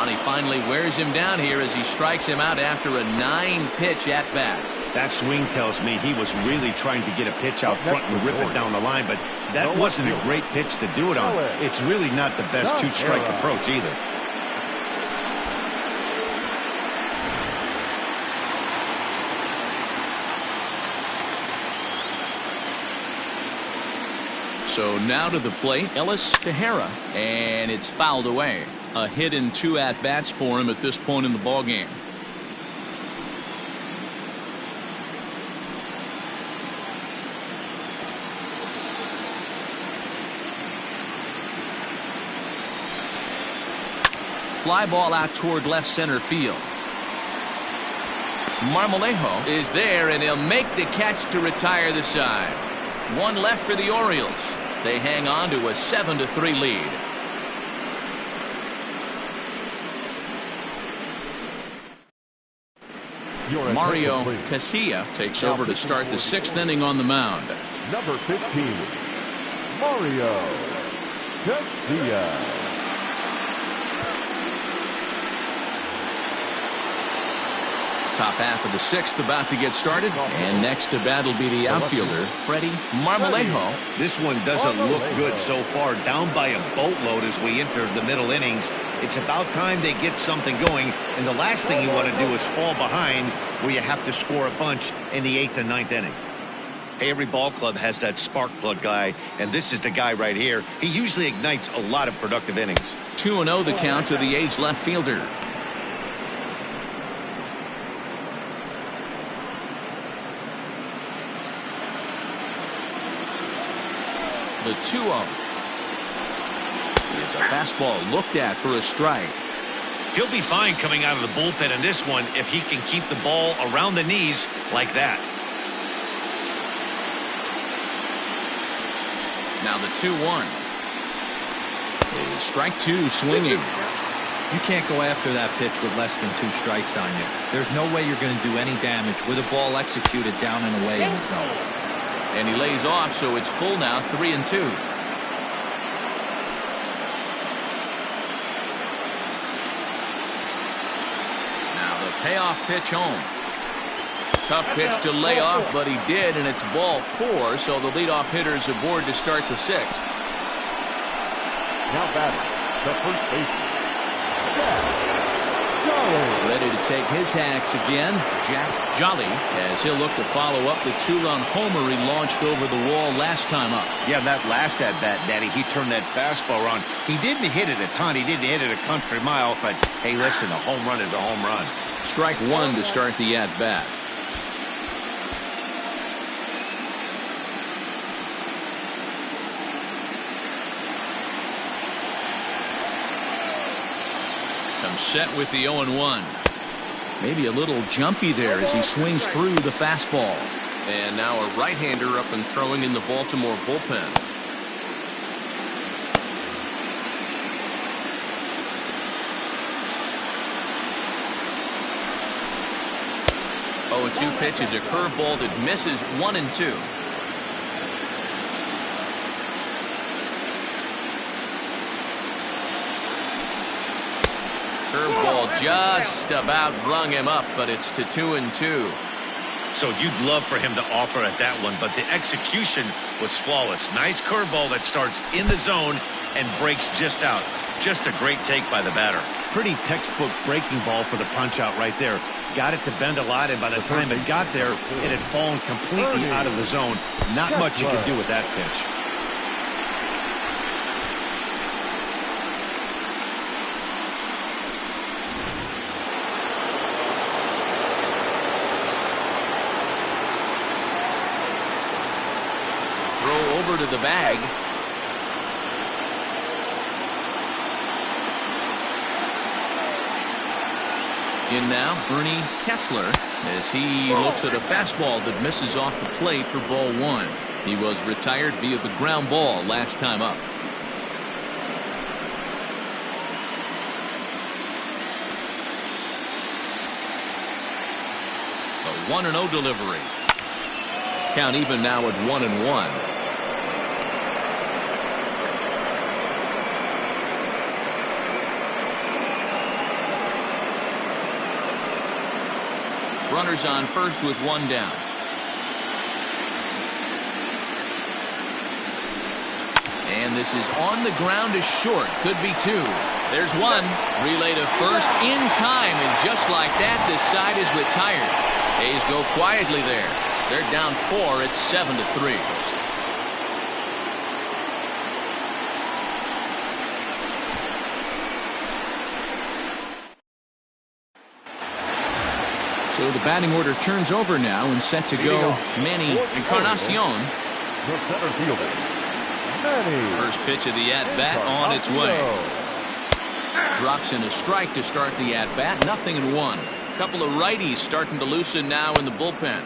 Speaker 1: And he finally wears him down here as he strikes him out after a 9-pitch at-bat.
Speaker 2: That swing tells me he was really trying to get a pitch out front and rip it down the line, but that wasn't a great pitch to do it on. It's really not the best two-strike approach either.
Speaker 1: So now to the plate, Ellis Tejera, and it's fouled away. A hit in 2 at-bats for him at this point in the ballgame. Fly ball out toward left center field. Marmolejo is there, and he'll make the catch to retire the side. One left for the Orioles. They hang on to a 7-3 lead. Mario Casilla takes over to start the 6th inning on the mound.
Speaker 3: Number 15, Mario Casilla.
Speaker 1: Top half of the 6th about to get started, and next to bat will be the outfielder, Freddie Marmolejo.
Speaker 2: This one doesn't look good so far. Down by a boatload as we enter the middle innings. It's about time they get something going, and the last thing you want to do is fall behind where you have to score a bunch in the 8th and 9th inning. Hey, every ball club has that spark plug guy, and this is the guy right here. He usually ignites a lot of productive innings.
Speaker 1: 2-0 the count to the A's left fielder. The 2-0 is a fastball looked at for a strike.
Speaker 2: He'll be fine coming out of the bullpen in this one if he can keep the ball around the knees like that.
Speaker 1: Now the 2-1 is strike 2 swinging.
Speaker 4: You can't go after that pitch with less than 2 strikes on you. There's no way you're going to do any damage with a ball executed down and away in the zone.
Speaker 1: And he lays off, so it's full now, 3-2. Now the payoff pitch home. Tough pitch to lay off, but he did, and it's ball 4, so the leadoff hitter's aboard to start the 6th.
Speaker 3: Now batting, the first baseman,
Speaker 1: Ready to take his hacks again, Jack Jolly, as he'll look to follow up the 2-run homer he launched over the wall last time up.
Speaker 2: Yeah, that last at-bat, Daddy, he turned that fastball around. He didn't hit it a ton. He didn't hit it a country mile, but, hey, listen, a home run is a home run.
Speaker 1: Strike 1 to start the at-bat. Comes set with the 0-1. Maybe a little jumpy there as he swings through the fastball. And now a right-hander up and throwing in the Baltimore bullpen. 0-2 pitch is a curveball that misses 1-2. Curveball just about rung him up, but it's to 2-2.
Speaker 2: So you'd love for him to offer at that one, but the execution was flawless. Nice curveball that starts in the zone and breaks just out. Just a great take by the batter. Pretty textbook breaking ball for the punch out right there. Got it to bend a lot, and by the time it got there, it had fallen completely out of the zone. Not much you could do with that pitch.
Speaker 1: Throw over to the bag. In now, Bernie Kessler, as he looks at a fastball that misses off the plate for ball one. He was retired via the ground ball last time up. The 1-0 delivery. Count even now at 1-1. Runners on first with one down. And this is on the ground is short. Could be two. There's one. Relay to first in time. And just like that, this side is retired. A's go quietly there. They're down 4. It's 7-3. So the batting order turns over now and set to go Manny Encarnacion.
Speaker 3: The center fielder, Manny.
Speaker 1: First pitch of the at-bat on its way. Drops in a strike to start the at-bat. 0-1. Couple of righties starting to loosen now in the bullpen.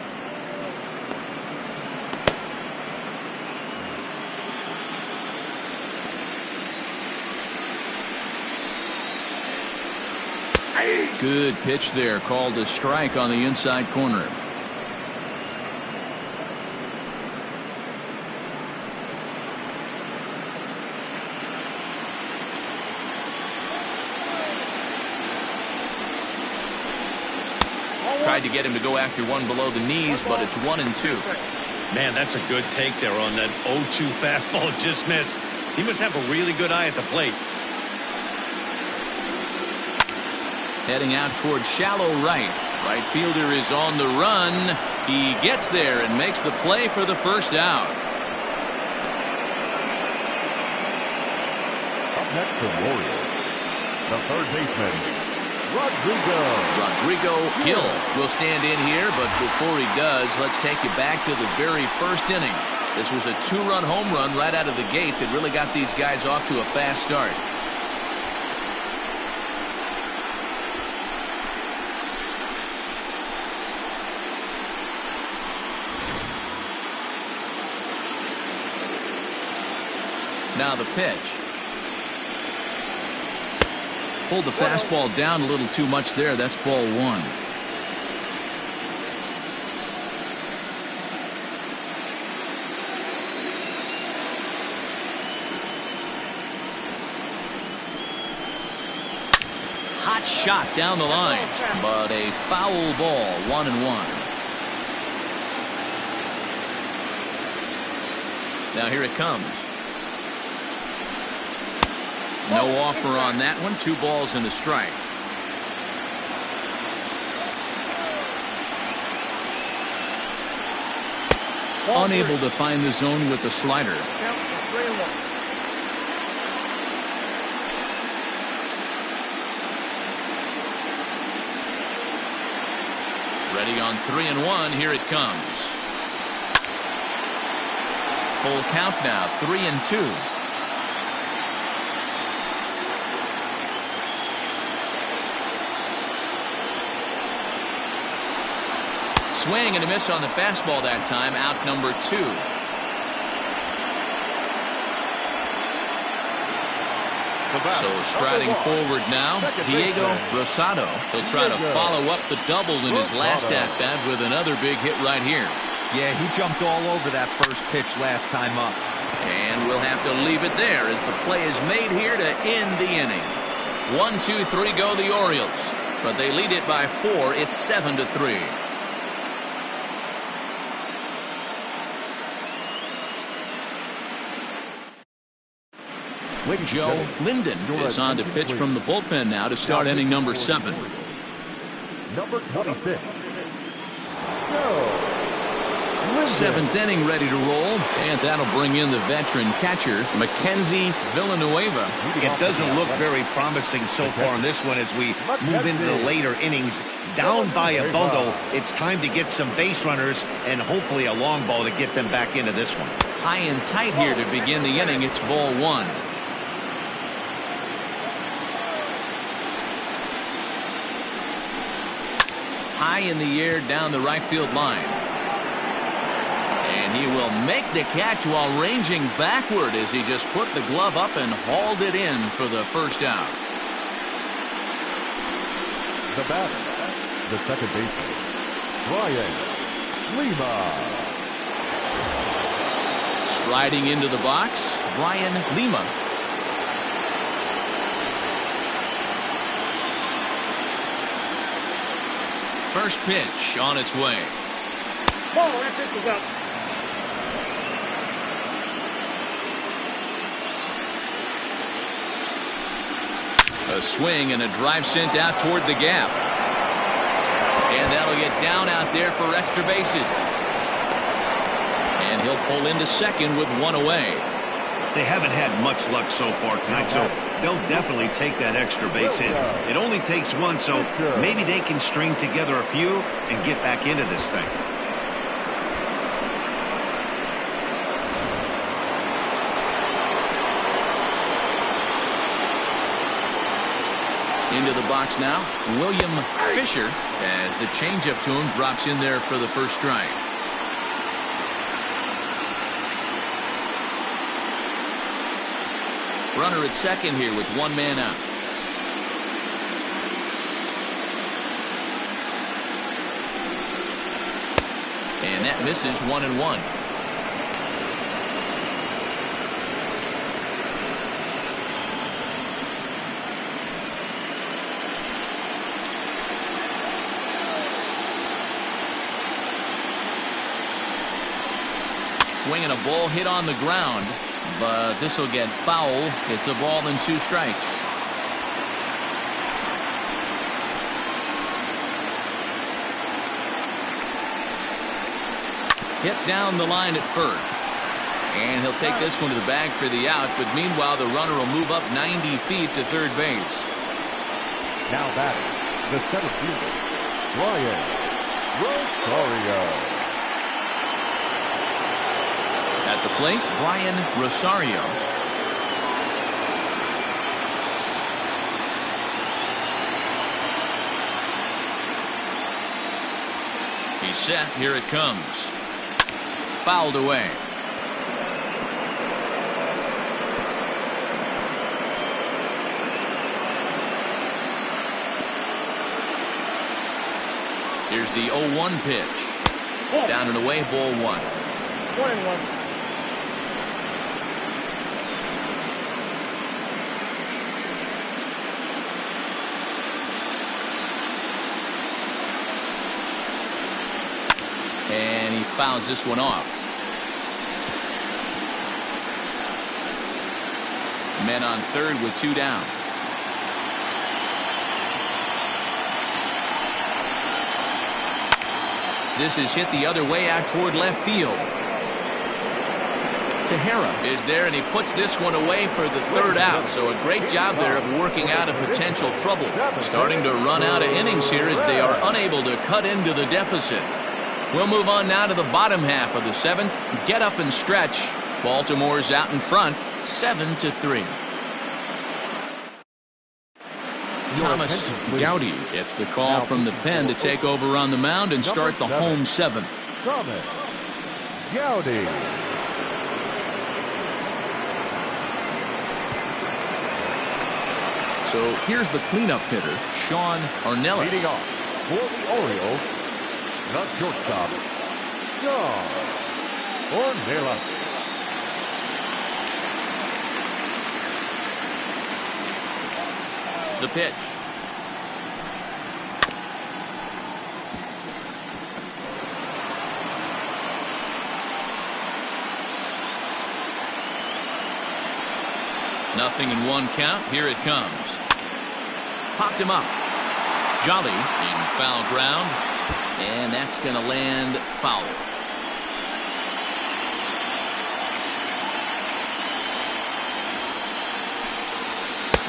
Speaker 1: Good pitch there, called a strike on the inside corner. Tried to get him to go after one below the knees, but it's 1-2.
Speaker 2: Man, that's a good take there on that 0-2 fastball just missed. He must have a really good eye at the plate.
Speaker 1: Heading out towards shallow right. Right fielder is on the run. He gets there and makes the play for the first out.
Speaker 3: Up next from Warriors, the third baseman,
Speaker 1: Rodrigo Hill will stand in here, but before he does, let's take you back to the very first inning. This was a 2-run home run right out of the gate that really got these guys off to a fast start. Now the pitch. Pulled the fastball down a little too much there. That's ball one. Hot shot down the line, but a foul ball. 1-1. Now here it comes. No offer on that one. 2 balls and a strike. Unable to find the zone with the slider. Ready on 3-1. Here it comes. Full count now. 3-2. Swing and a miss on the fastball that time. Out number 2. So striding forward now, Diego Rosado. He'll try to follow up the double in his last at-bat with another big hit right here.
Speaker 4: Yeah, he jumped all over that first pitch last time up.
Speaker 1: And we'll have to leave it there as the play is made here to end the inning. 1, 2, 3 go the Orioles. but they lead it by 4. It's 7-3. Joe Linden is on to pitch from the bullpen now to start inning number 7.
Speaker 3: Number 26.
Speaker 1: Seventh inning ready to roll, and that'll bring in the veteran catcher Mackenzie Villanueva.
Speaker 2: It doesn't look very promising so far in this one as we move into the later innings. Down by a bundle, it's time to get some base runners and hopefully a long ball to get them back into this one.
Speaker 1: High and tight here to begin the inning. It's ball 1. High in the air down the right field line. And he will make the catch while ranging backward as he just put the glove up and hauled it in for the first out.
Speaker 3: The batter, the second baseman, Brian Lima.
Speaker 1: Striding into the box, Brian Lima. First pitch on its way.
Speaker 5: Ball, that pitch was up.
Speaker 1: A swing and a drive sent out toward the gap. And that'll get down out there for extra bases. And he'll pull into second with 1 away.
Speaker 2: They haven't had much luck so far tonight, so they'll definitely take that extra base hit. It only takes 1, so maybe they can string together a few and get back into this thing.
Speaker 1: Into the box now, William Fisher, as the changeup to him drops in there for the first strike. Runner at second here with 1 man out. And that misses 1-1. Swinging a ball hit on the ground, but this will get foul. It's a ball and 2 strikes. Hit down the line at first. And he'll take this one to the bag for the out, but meanwhile the runner will move up 90 feet to third base.
Speaker 3: Now batting, the center fielder, Brian Rosario.
Speaker 1: At the plate, Brian Rosario. He's set. Here it comes. Fouled away. Here's the 0-1 pitch. Down and away, ball 1.
Speaker 5: 1-1.
Speaker 1: And he fouls this one off. Men on third with 2 down. This is hit the other way out toward left field. Tejera is there, and he puts this one away for the third out. So a great job there of working out of potential trouble. Starting to run out of innings here as they are unable to cut into the deficit. We'll move on now to the bottom half of the 7th. Get up and stretch. Baltimore's out in front, 7-3. Thomas Gowdy gets the call from the pen to take over on the mound and start the home 7th.
Speaker 3: Thomas Gowdy.
Speaker 1: So here's the cleanup hitter, Sean Ornelas.
Speaker 3: Leading off for the Orioles, the shortstop, Sean Ornelas.
Speaker 1: The pitch. 0-1 count. Here it comes. Popped him up. Jolly in foul ground, and that's going to land foul.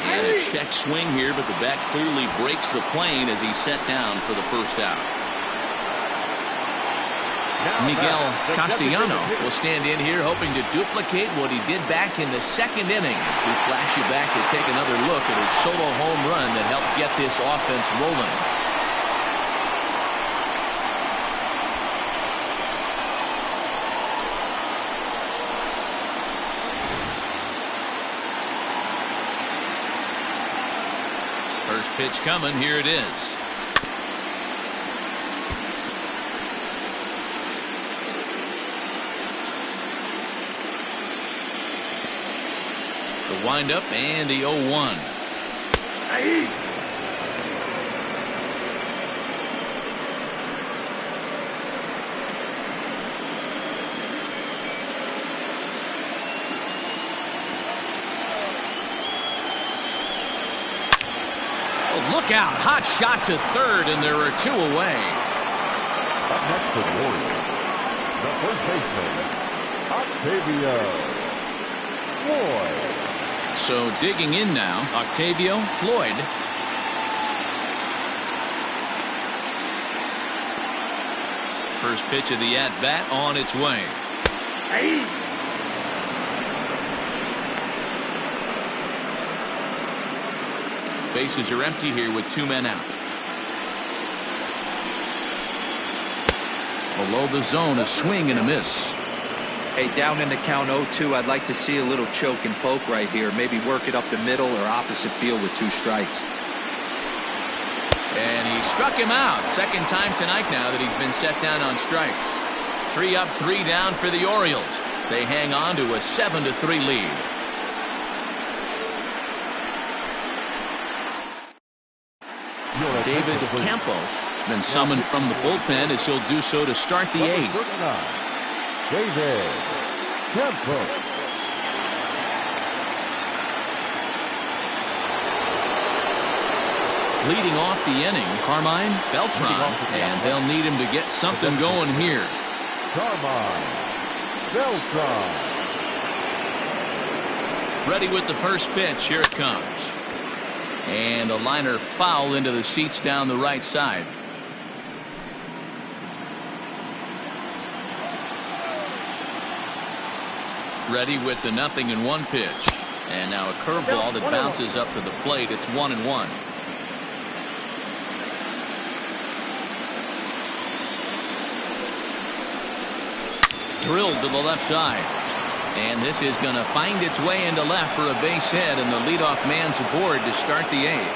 Speaker 1: And a check swing here, but the bat clearly breaks the plane as he's set down for the first out. Miguel Castellano will stand in here hoping to duplicate what he did back in the second inning. As we flash you back to take another look at his solo home run that helped get this offense rolling. First pitch coming. Here it is. The windup and the 0-1. Oh, look out. Hot shot to third, and there are two away.
Speaker 3: Up next for the Warriors, the first baseman, Octavio Floyd.
Speaker 1: So digging in now, Octavio Floyd. First pitch of the at-bat on its way. Bases are empty here with two men out. Below the zone, a swing and a miss.
Speaker 4: Hey, down in the count 0-2, I'd like to see a little choke and poke right here. Maybe work it up the middle or opposite field with two strikes.
Speaker 1: And he struck him out. Second time tonight now that he's been set down on strikes. 3 up, 3 down for the Orioles. They hang on to a 7-3 lead. David Campos has been summoned from the bullpen as he'll do so to start the 8th.
Speaker 3: David Campos.
Speaker 1: Leading off the inning, Carmine Beltran, and they'll need him to get something going here.
Speaker 3: Carmine Beltran.
Speaker 1: Ready with the first pitch. Here it comes. And a liner foul into the seats down the right side. Ready with the 0-1 pitch. And now a curveball that bounces up to the plate. It's 1-1. Drilled to the left side. And this is going to find its way into left for a base hit, and the leadoff man's aboard to start the 8th.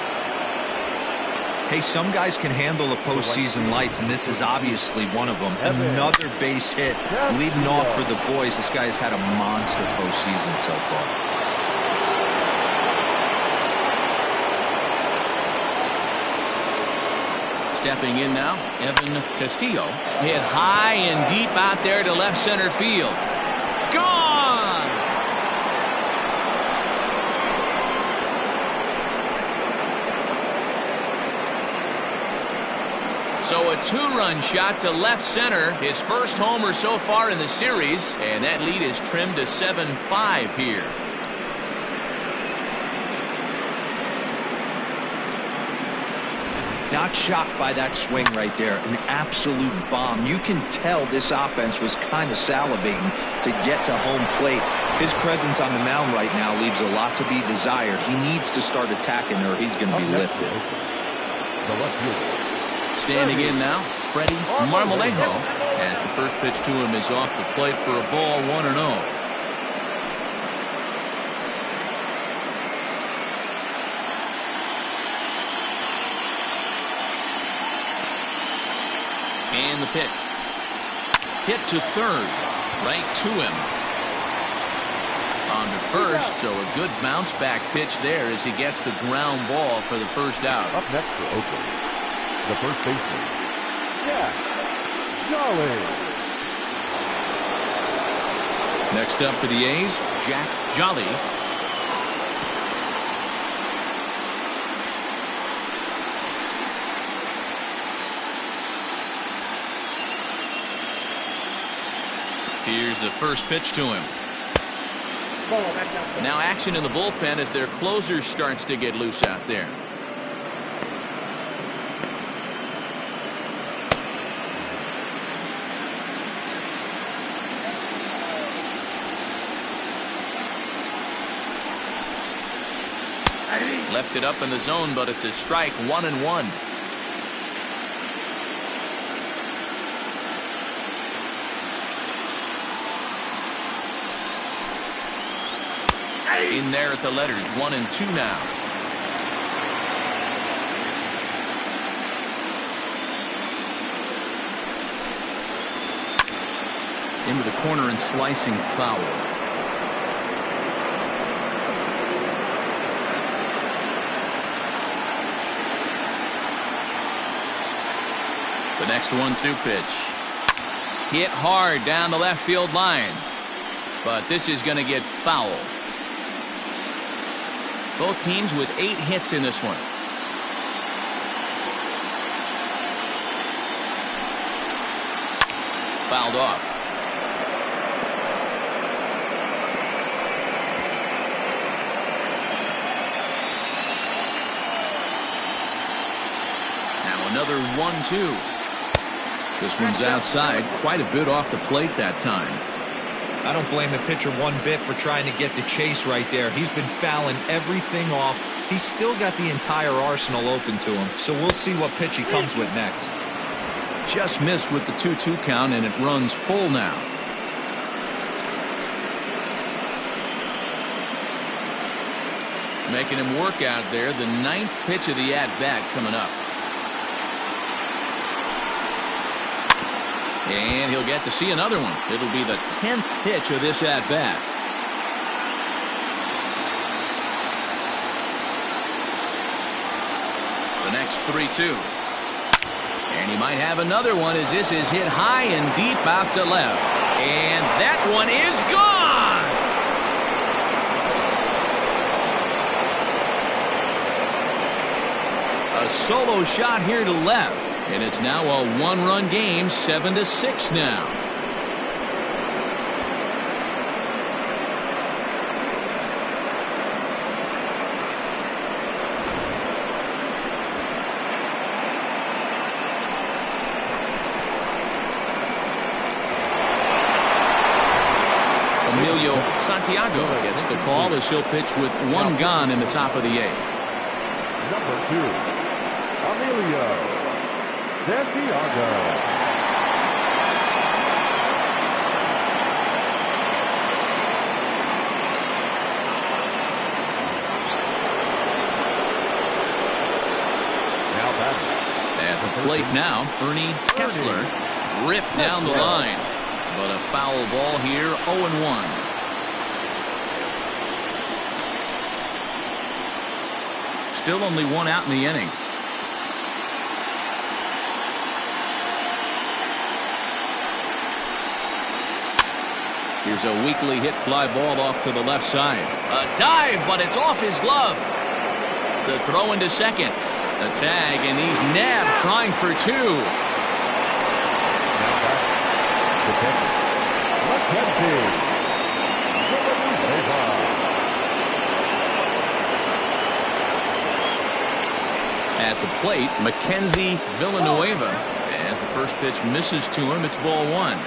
Speaker 4: Hey, some guys can handle the postseason lights, and this is obviously one of them. Another base hit leading off for the boys. This guy has had a monster postseason so far.
Speaker 1: Stepping in now, Evan Castillo. Hit high and deep out there to left center field. Gone! So a 2-run shot to left center. His first homer so far in the series. And that lead is trimmed to 7-5 here.
Speaker 4: Not shocked by that swing right there. An absolute bomb. You can tell this offense was kind of salivating to get to home plate. His presence on the mound right now leaves a lot to be desired. He needs to start attacking or he's going to be lifted.
Speaker 3: The left fielder.
Speaker 1: Standing in now, Freddie Marmolejo, as the first pitch to him is off the plate for a ball, 1-0. And the pitch. Hit to third. Right to him. On to first, so a good bounce back pitch there as he gets the ground ball for the first out.
Speaker 3: Up next for Oakland, the first baseman, Jack Jolly.
Speaker 1: Next up for the A's, Jack Jolly. Here's the first pitch to him. Now action in the bullpen as their closer starts to get loose out there. Left it up in the zone, but it's a strike. 1-1. In there at the letters. 1-2 now. Into the corner and slicing foul. The next 1-2 pitch. Hit hard down the left field line. But this is going to get foul. Both teams with 8 hits in this one. Fouled off. Now another 1-2. This one's outside, quite a bit off the plate that time.
Speaker 4: I don't blame the pitcher one bit for trying to get the chase right there. He's been fouling everything off. He's still got the entire arsenal open to him, so we'll see what pitch he comes with next.
Speaker 1: Just missed with the 2-2 count, and it runs full now. Making him work out there. The 9th pitch of the at-bat coming up. And he'll get to see another one. It'll be the 10th pitch of this at-bat. The next 3-2. And he might have another one as this is hit high and deep out to left. And that one is gone! A solo shot here to left. And it's now a 1-run game, 7-6 now. Emilio Santiago gets the call as he'll pitch with 1 gone in the top of the 8th.
Speaker 3: Number 2, Emilio Santiago.
Speaker 1: At the plate now, Ernie Kessler ripped down the line. But a foul ball here, 0-1. Still only 1 out in the inning. Here's a weakly hit fly ball off to the left side. A dive, but it's off his glove. The throw into second. A tag, and he's nabbed trying for 2. At the plate, Mackenzie Villanueva. As the first pitch misses to him, it's ball 1.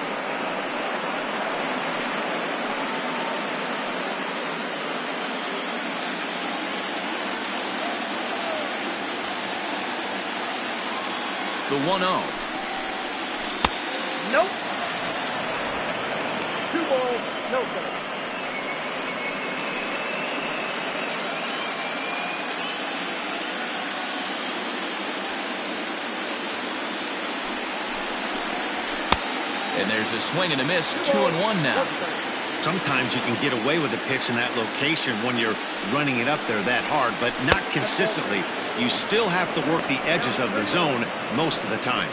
Speaker 1: The 1-0.
Speaker 5: Nope. 2 balls, no strikes.
Speaker 1: And there's a swing and a miss. 2-1 now.
Speaker 2: Sometimes you can get away with a pitch in that location when you're running it up there that hard, but not consistently. You still have to work the edges of the zone most of the time.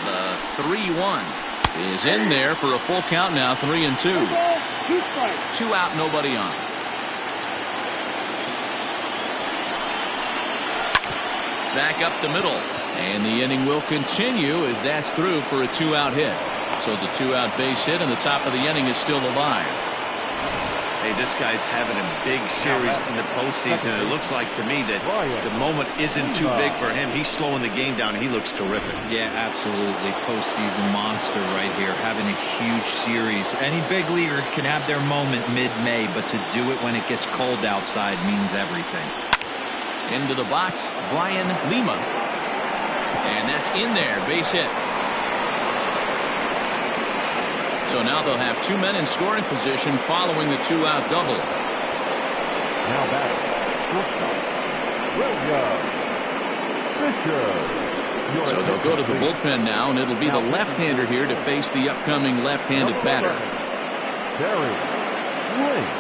Speaker 1: The 3-1. is in there for a full count now, 3-2. 2 out, nobody on. Back up the middle. And the inning will continue as that's through for a 2-out hit. So the 2-out base hit and the top of the inning is still alive.
Speaker 2: Hey, this guy's having a big series in the postseason. It looks like to me that the moment isn't too big for him. He's slowing the game down. He looks terrific.
Speaker 4: Yeah, absolutely. Postseason monster right here, having a huge series. Any big leaguer can have their moment mid-May, but to do it when it gets cold outside means everything.
Speaker 1: Into the box, Brian Lima. And that's in there, base hit. So now they'll have 2 men in scoring position following the 2-out double.
Speaker 3: Now back. Fisher.
Speaker 1: So they'll go to the bullpen now, and it'll be the left-hander here to face the upcoming left-handed batter.
Speaker 3: Barry Lynch.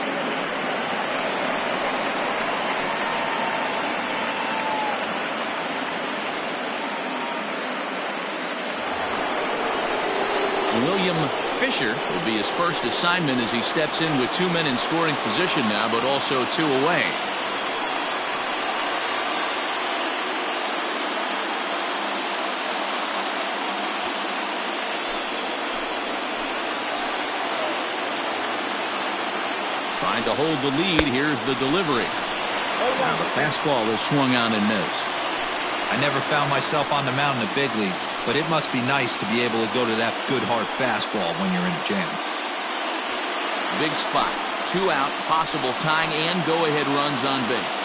Speaker 1: William Fisher will be his first assignment as he steps in with 2 men in scoring position now, but also 2 away. Trying to hold the lead. Here's the delivery. Now the fastball is swung on and missed.
Speaker 4: I never found myself on the mound in the big leagues, but it must be nice to be able to go to that good hard fastball when you're in a jam.
Speaker 1: Big spot. 2 out, possible tying and go-ahead runs on base.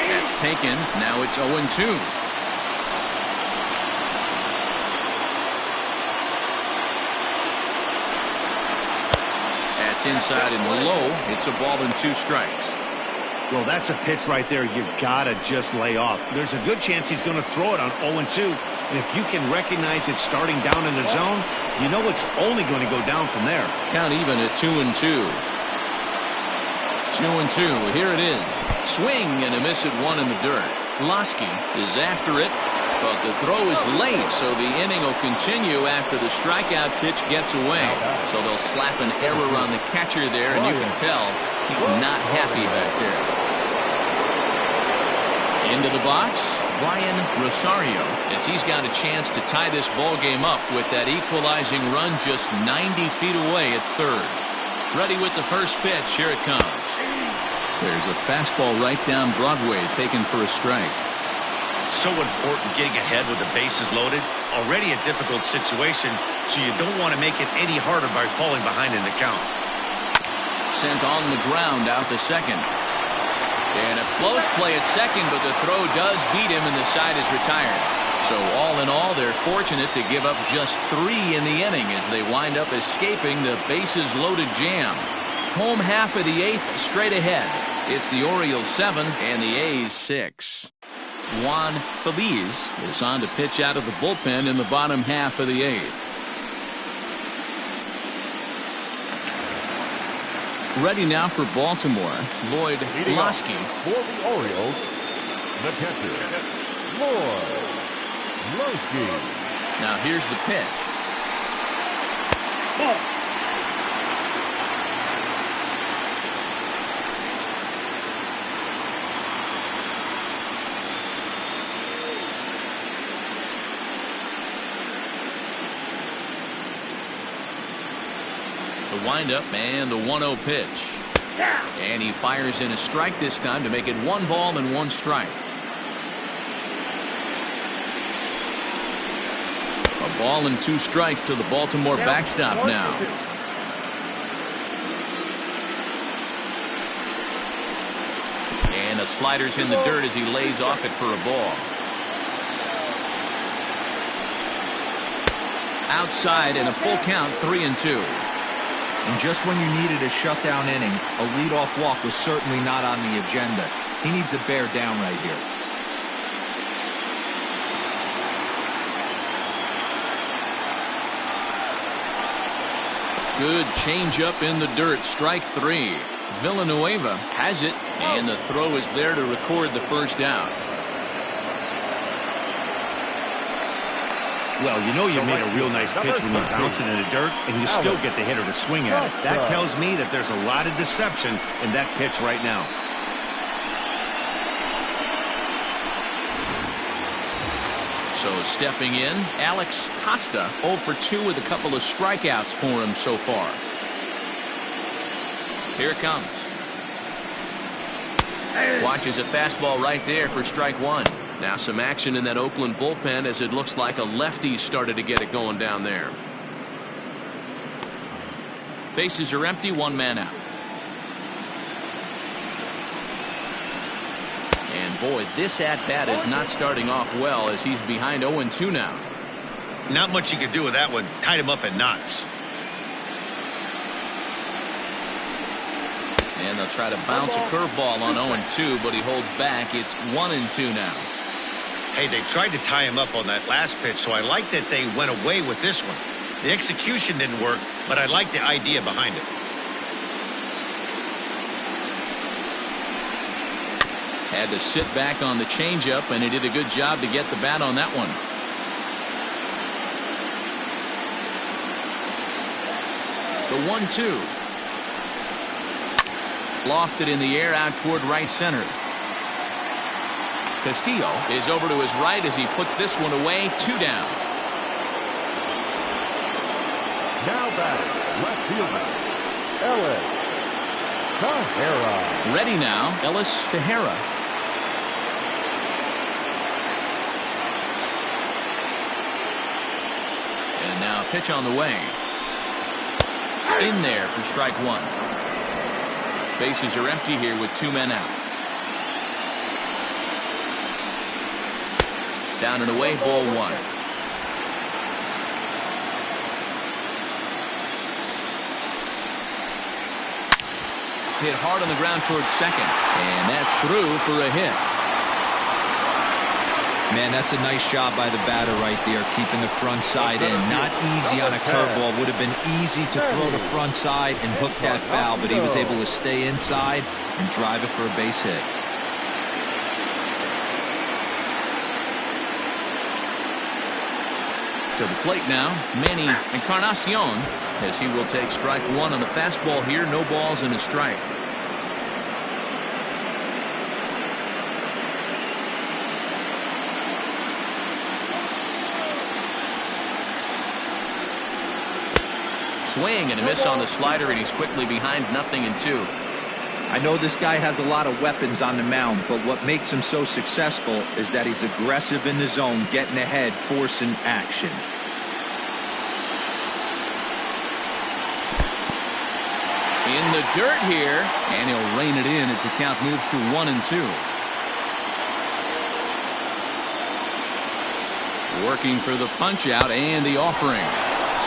Speaker 1: That's taken. Now it's 0-2. That's inside and low. It's a ball and 2 strikes.
Speaker 2: Well, that's a pitch right there you've got to just lay off. There's a good chance he's going to throw it on 0-2. And if you can recognize it starting down in the zone, you know it's only going to go down from there.
Speaker 1: Count even at 2-2. 2-2. Here it is. Swing and a miss at 1 in the dirt. Lasky is after it, but the throw is late, so the inning will continue after the strikeout pitch gets away. So they'll slap an error on the catcher there, and you can tell he's not happy back there. Into the box, Brian Rosario, as he's got a chance to tie this ball game up with that equalizing run just 90 feet away at third. Ready with the first pitch. Here it comes. There's a fastball right down Broadway, taken for a strike.
Speaker 2: So important getting ahead with the bases loaded. Already a difficult situation, so you don't want to make it any harder by falling behind in the count.
Speaker 1: Sent on the ground out to second. And a close play at second, but the throw does beat him and the side is retired. So all in all, they're fortunate to give up just 3 in the inning as they wind up escaping the bases loaded jam. Home half of the 8th straight ahead. It's the Orioles 7 and the A's 6. Juan Feliz is on to pitch out of the bullpen in the bottom half of the 8th. Ready now for Baltimore, Lloyd Lasky.
Speaker 3: For the Orioles, the catcher, Lloyd Lasky.
Speaker 1: Now here's the pitch. The windup and the 1-0 pitch. And he fires in a strike this time to make it 1 ball and 1 strike. A ball and 2 strikes to the Baltimore backstop now. And a slider's in the dirt as he lays off it for a ball. Outside and a full count, 3-2.
Speaker 4: And just when you needed a shutdown inning, a leadoff walk was certainly not on the agenda. He needs to bear down right here.
Speaker 1: Good changeup in the dirt, strike 3. Villanueva has it, and the throw is there to record the first out.
Speaker 2: Well, you know you made a real nice pitch when you bounce it in the dirt and you still get the hitter to swing at it. That tells me that there's a lot of deception in that pitch right now.
Speaker 1: So stepping in, Alex Costa 0 for 2 with a couple of strikeouts for him so far. Here it comes. Watches a fastball right there for strike one. Now some action in that Oakland bullpen as it looks like a lefty started to get it going down there. Bases are empty, one man out. And boy, this at-bat is not starting off well as he's behind 0-2 now.
Speaker 2: Not much you could do with that one. Tied him up in knots.
Speaker 1: And they'll try to bounce a curveball on 0-2, but he holds back. It's 1-2 now.
Speaker 2: Hey, they tried to tie him up on that last pitch, so I like that they went away with this one. The execution didn't work, but I like the idea behind it.
Speaker 1: Had to sit back on the changeup, and he did a good job to get the bat on that one. The 1-2. Lofted in the air out toward right center. Castillo is over to his right as he puts this one away. 2 down.
Speaker 3: Now batting, left fielder, Ellis Tejera.
Speaker 1: Ready now, Ellis Tejera. And now pitch on the way. In there for strike one. Bases are empty here with 2 men out. Down and away, ball one. Hit hard on the ground towards second. And that's through for a hit.
Speaker 4: Man, that's a nice job by the batter right there, keeping the front side in. Not easy on a curveball. Would have been easy to throw the front side and hook that foul, but he was able to stay inside and drive it for a base hit.
Speaker 1: To the plate now, Manny Encarnacion, as he will take strike one on the fastball here. No balls and a strike. Swing and a miss on the slider, and he's quickly behind 0-2.
Speaker 4: I know this guy has a lot of weapons on the mound, but what makes him so successful is that he's aggressive in the zone, getting ahead, forcing action.
Speaker 1: In the dirt here, and he'll rein it in as the count moves to 1-2. Working for the punch out and the offering.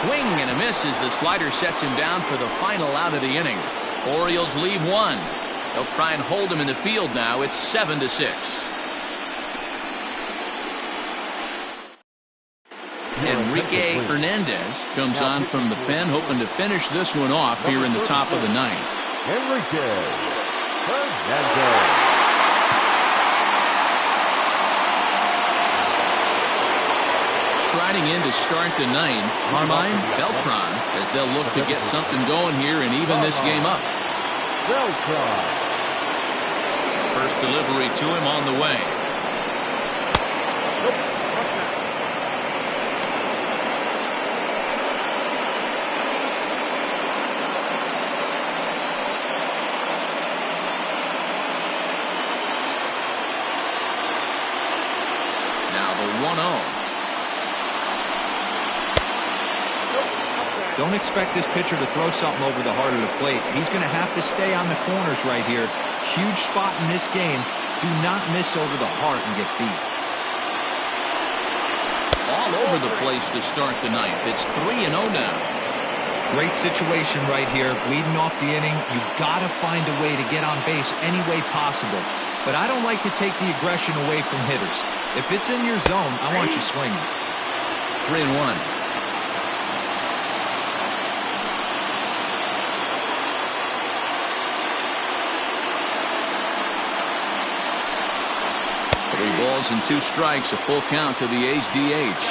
Speaker 1: Swing and a miss as the slider sets him down for the final out of the inning. Orioles leave one. They'll try and hold him in the field now. It's 7-6. Enrique Hernandez comes on from the pen, hoping to finish this one off here in the top of the ninth.
Speaker 3: Enrique Hernandez.
Speaker 1: Striding in to start the ninth, Carmine Beltran, as they'll look to get something going here and even this game up.
Speaker 3: Beltran.
Speaker 1: First delivery to him on the way. Now the 1-0.
Speaker 4: Don't expect this pitcher to throw something over the heart of the plate. He's going to have to stay on the corners right here. Huge spot in this game. Do not miss over the heart and get beat.
Speaker 1: All over the place to start the ninth. It's 3-0 now.
Speaker 4: Great situation right here. Leading off the inning. You've got to find a way to get on base any way possible. But I don't like to take the aggression away from hitters. If it's in your zone, I want you swinging.
Speaker 1: 3-1. Balls and 2 strikes, a full count to the A's DH.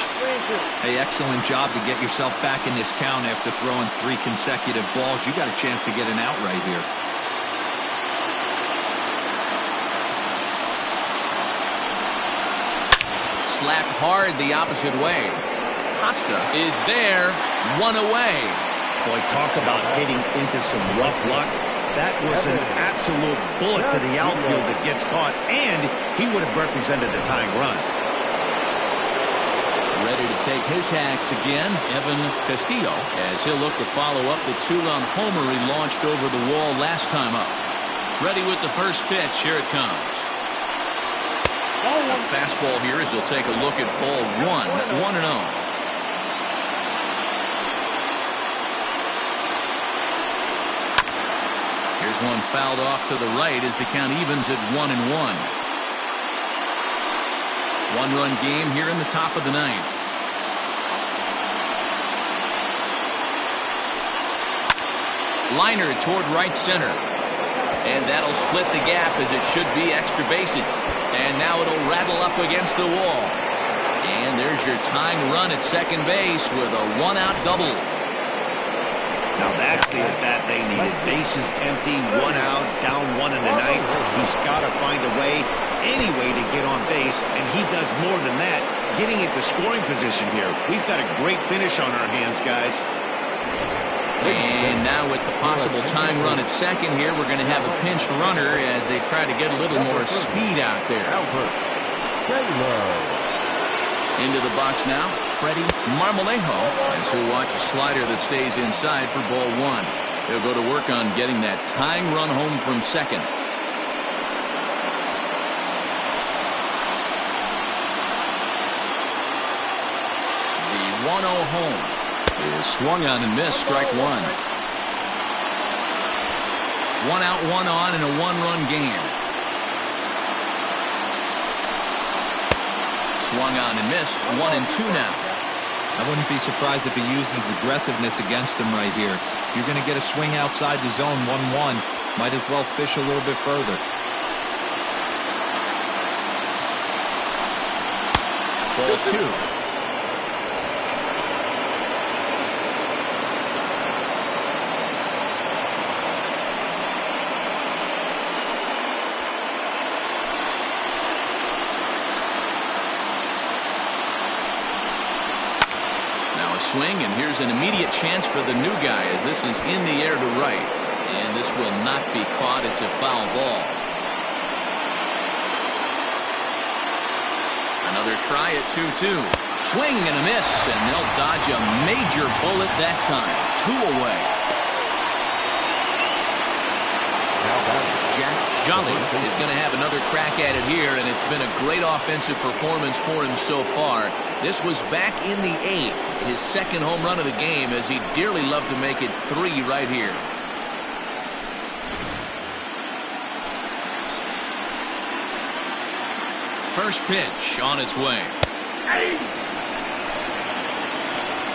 Speaker 4: Hey, excellent job to get yourself back in this count after throwing 3 consecutive balls. You got a chance to get an out right here.
Speaker 1: Slapped hard the opposite way. Costa is there, 1 away.
Speaker 2: Boy, talk about hitting into some rough luck. That was an absolute bullet to the outfield that gets caught, and he would have represented the tying run.
Speaker 1: Ready to take his hacks again, Evan Castillo, as he'll look to follow up the 2-run homer he launched over the wall last time up. Ready with the first pitch. Here it comes. A fastball here as he'll take a look at ball 1, 1-0. Here's one fouled off to the right as the count evens at 1-1. 1-run game here in the top of the 9th. Liner toward right center. And that'll split the gap as it should be extra bases. And now it'll rattle up against the wall. And there's your tying run at second base with a 1-out double.
Speaker 2: Now that's the at-bat they needed. Bases empty, 1 out, down 1 in the 9th. He's got to find a way, any way to get on base, and he does more than that, getting into scoring position here. We've got a great finish on our hands, guys.
Speaker 1: And now with the possible tying run at second here, we're going to have a pinch runner as they try to get a little more speed out there. Into the box now, Freddie Marmolejo, as he'll watch a slider that stays inside for ball 1. He'll go to work on getting that tying run home from second. The 1-0 home is swung on and missed, strike 1. 1 out, 1 on in a 1-run game. Swung on and missed, 1-2 now.
Speaker 4: I wouldn't be surprised if he uses aggressiveness against him right here. If you're going to get a swing outside the zone 1-1, might as well fish a little bit further.
Speaker 1: Ball 2. Swing, and here's an immediate chance for the new guy as this is in the air to right, and this will not be caught. It's a foul ball. Another try at 2-2. Swing and a miss, and they'll dodge a major bullet that time. 2 away. Jack Jolly is going to have another crack at it here, and it's been a great offensive performance for him so far. This was back in the 8th, his second home run of the game, as he'd dearly love to make it 3 right here. First pitch on its way.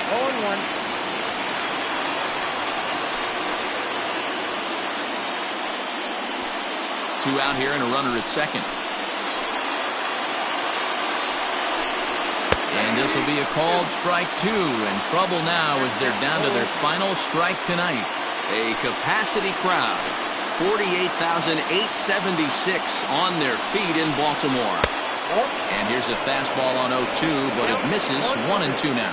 Speaker 5: 0-1.
Speaker 1: 2 out here and a runner at second. And this will be a called strike 2, and trouble now as they're down to their final strike tonight. A capacity crowd, 48,876 on their feet in Baltimore. And here's a fastball on 0-2, but it misses. 1-2 now.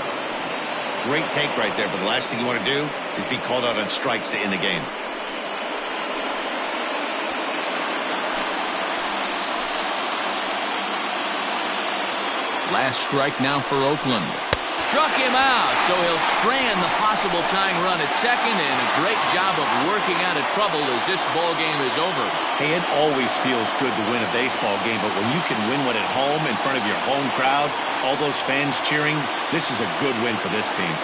Speaker 2: Great take right there, but the last thing you want to do is be called out on strikes to end the game.
Speaker 1: Last strike now for Oakland. Struck him out, so he'll strand the possible tying run at second, and a great job of working out of trouble as this ball game is over.
Speaker 2: Hey, it always feels good to win a baseball game, but when you can win one at home in front of your home crowd, all those fans cheering, this is a good win for this team.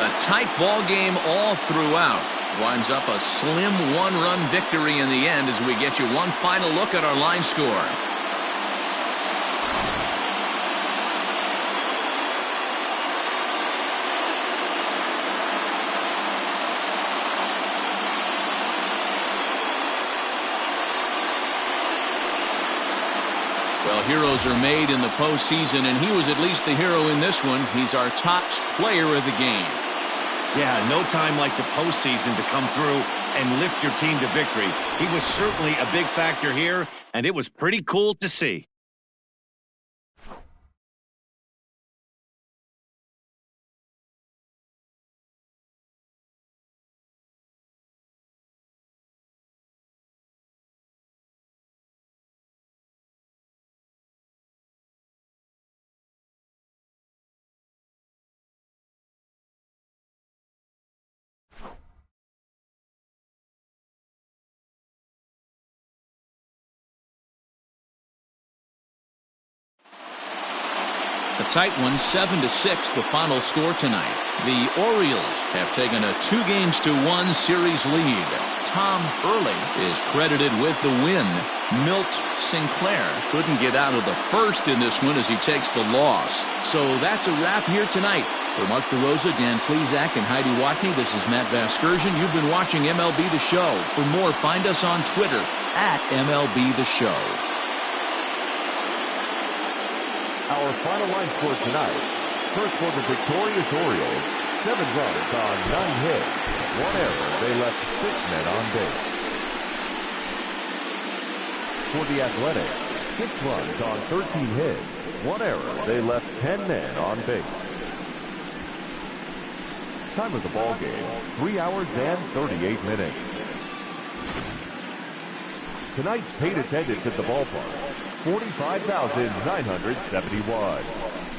Speaker 1: A tight ball game all throughout. Winds up a slim one-run victory in the end as we get you one final look at our line score. Well, heroes are made in the postseason, and he was at least the hero in this one. He's our top player of the game.
Speaker 2: Yeah, no time like the postseason to come through and lift your team to victory. He was certainly a big factor here, and it was pretty cool to see.
Speaker 1: A tight one, 7-6, the final score tonight. The Orioles have taken a 2-1 series lead. Tom Early is credited with the win. Milt Sinclair couldn't get out of the first in this one as he takes the loss. So that's a wrap here tonight. For Mark DeRosa, Dan Plezak, and Heidi Watney, this is Matt Vasgersian. You've been watching MLB The Show. For more, find us on Twitter @MLB The Show.
Speaker 3: Our final line score tonight. First for the victorious Orioles, 7 runs on 9 hits. 1 error. They left 6 men on base. For the Athletics, 6 runs on 13 hits. 1 error. They left 10 men on base. Time of the ball game, 3 hours and 38 minutes. Tonight's paid attendance at the ballpark, 45,971.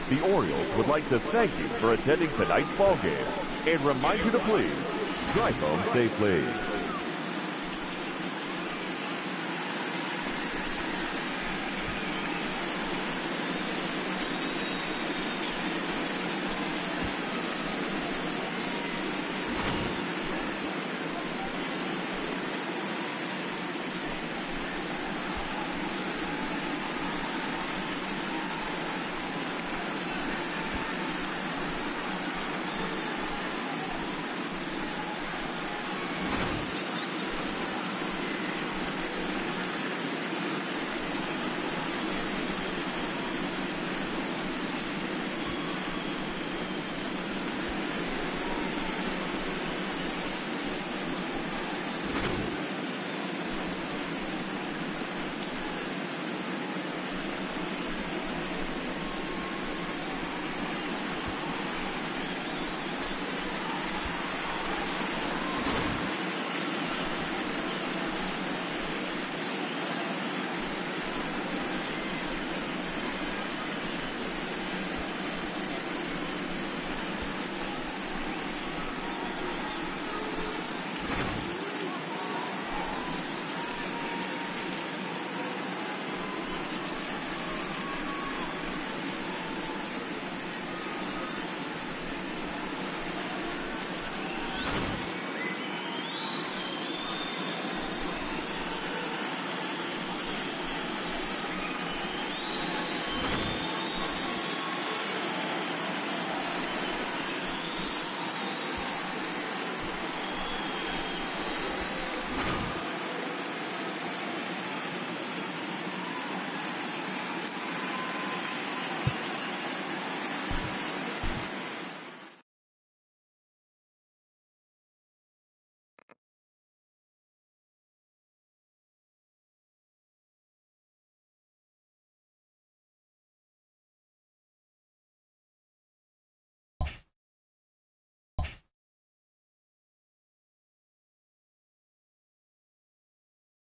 Speaker 3: The Orioles would like to thank you for attending tonight's ball game and remind you to please drive home safely.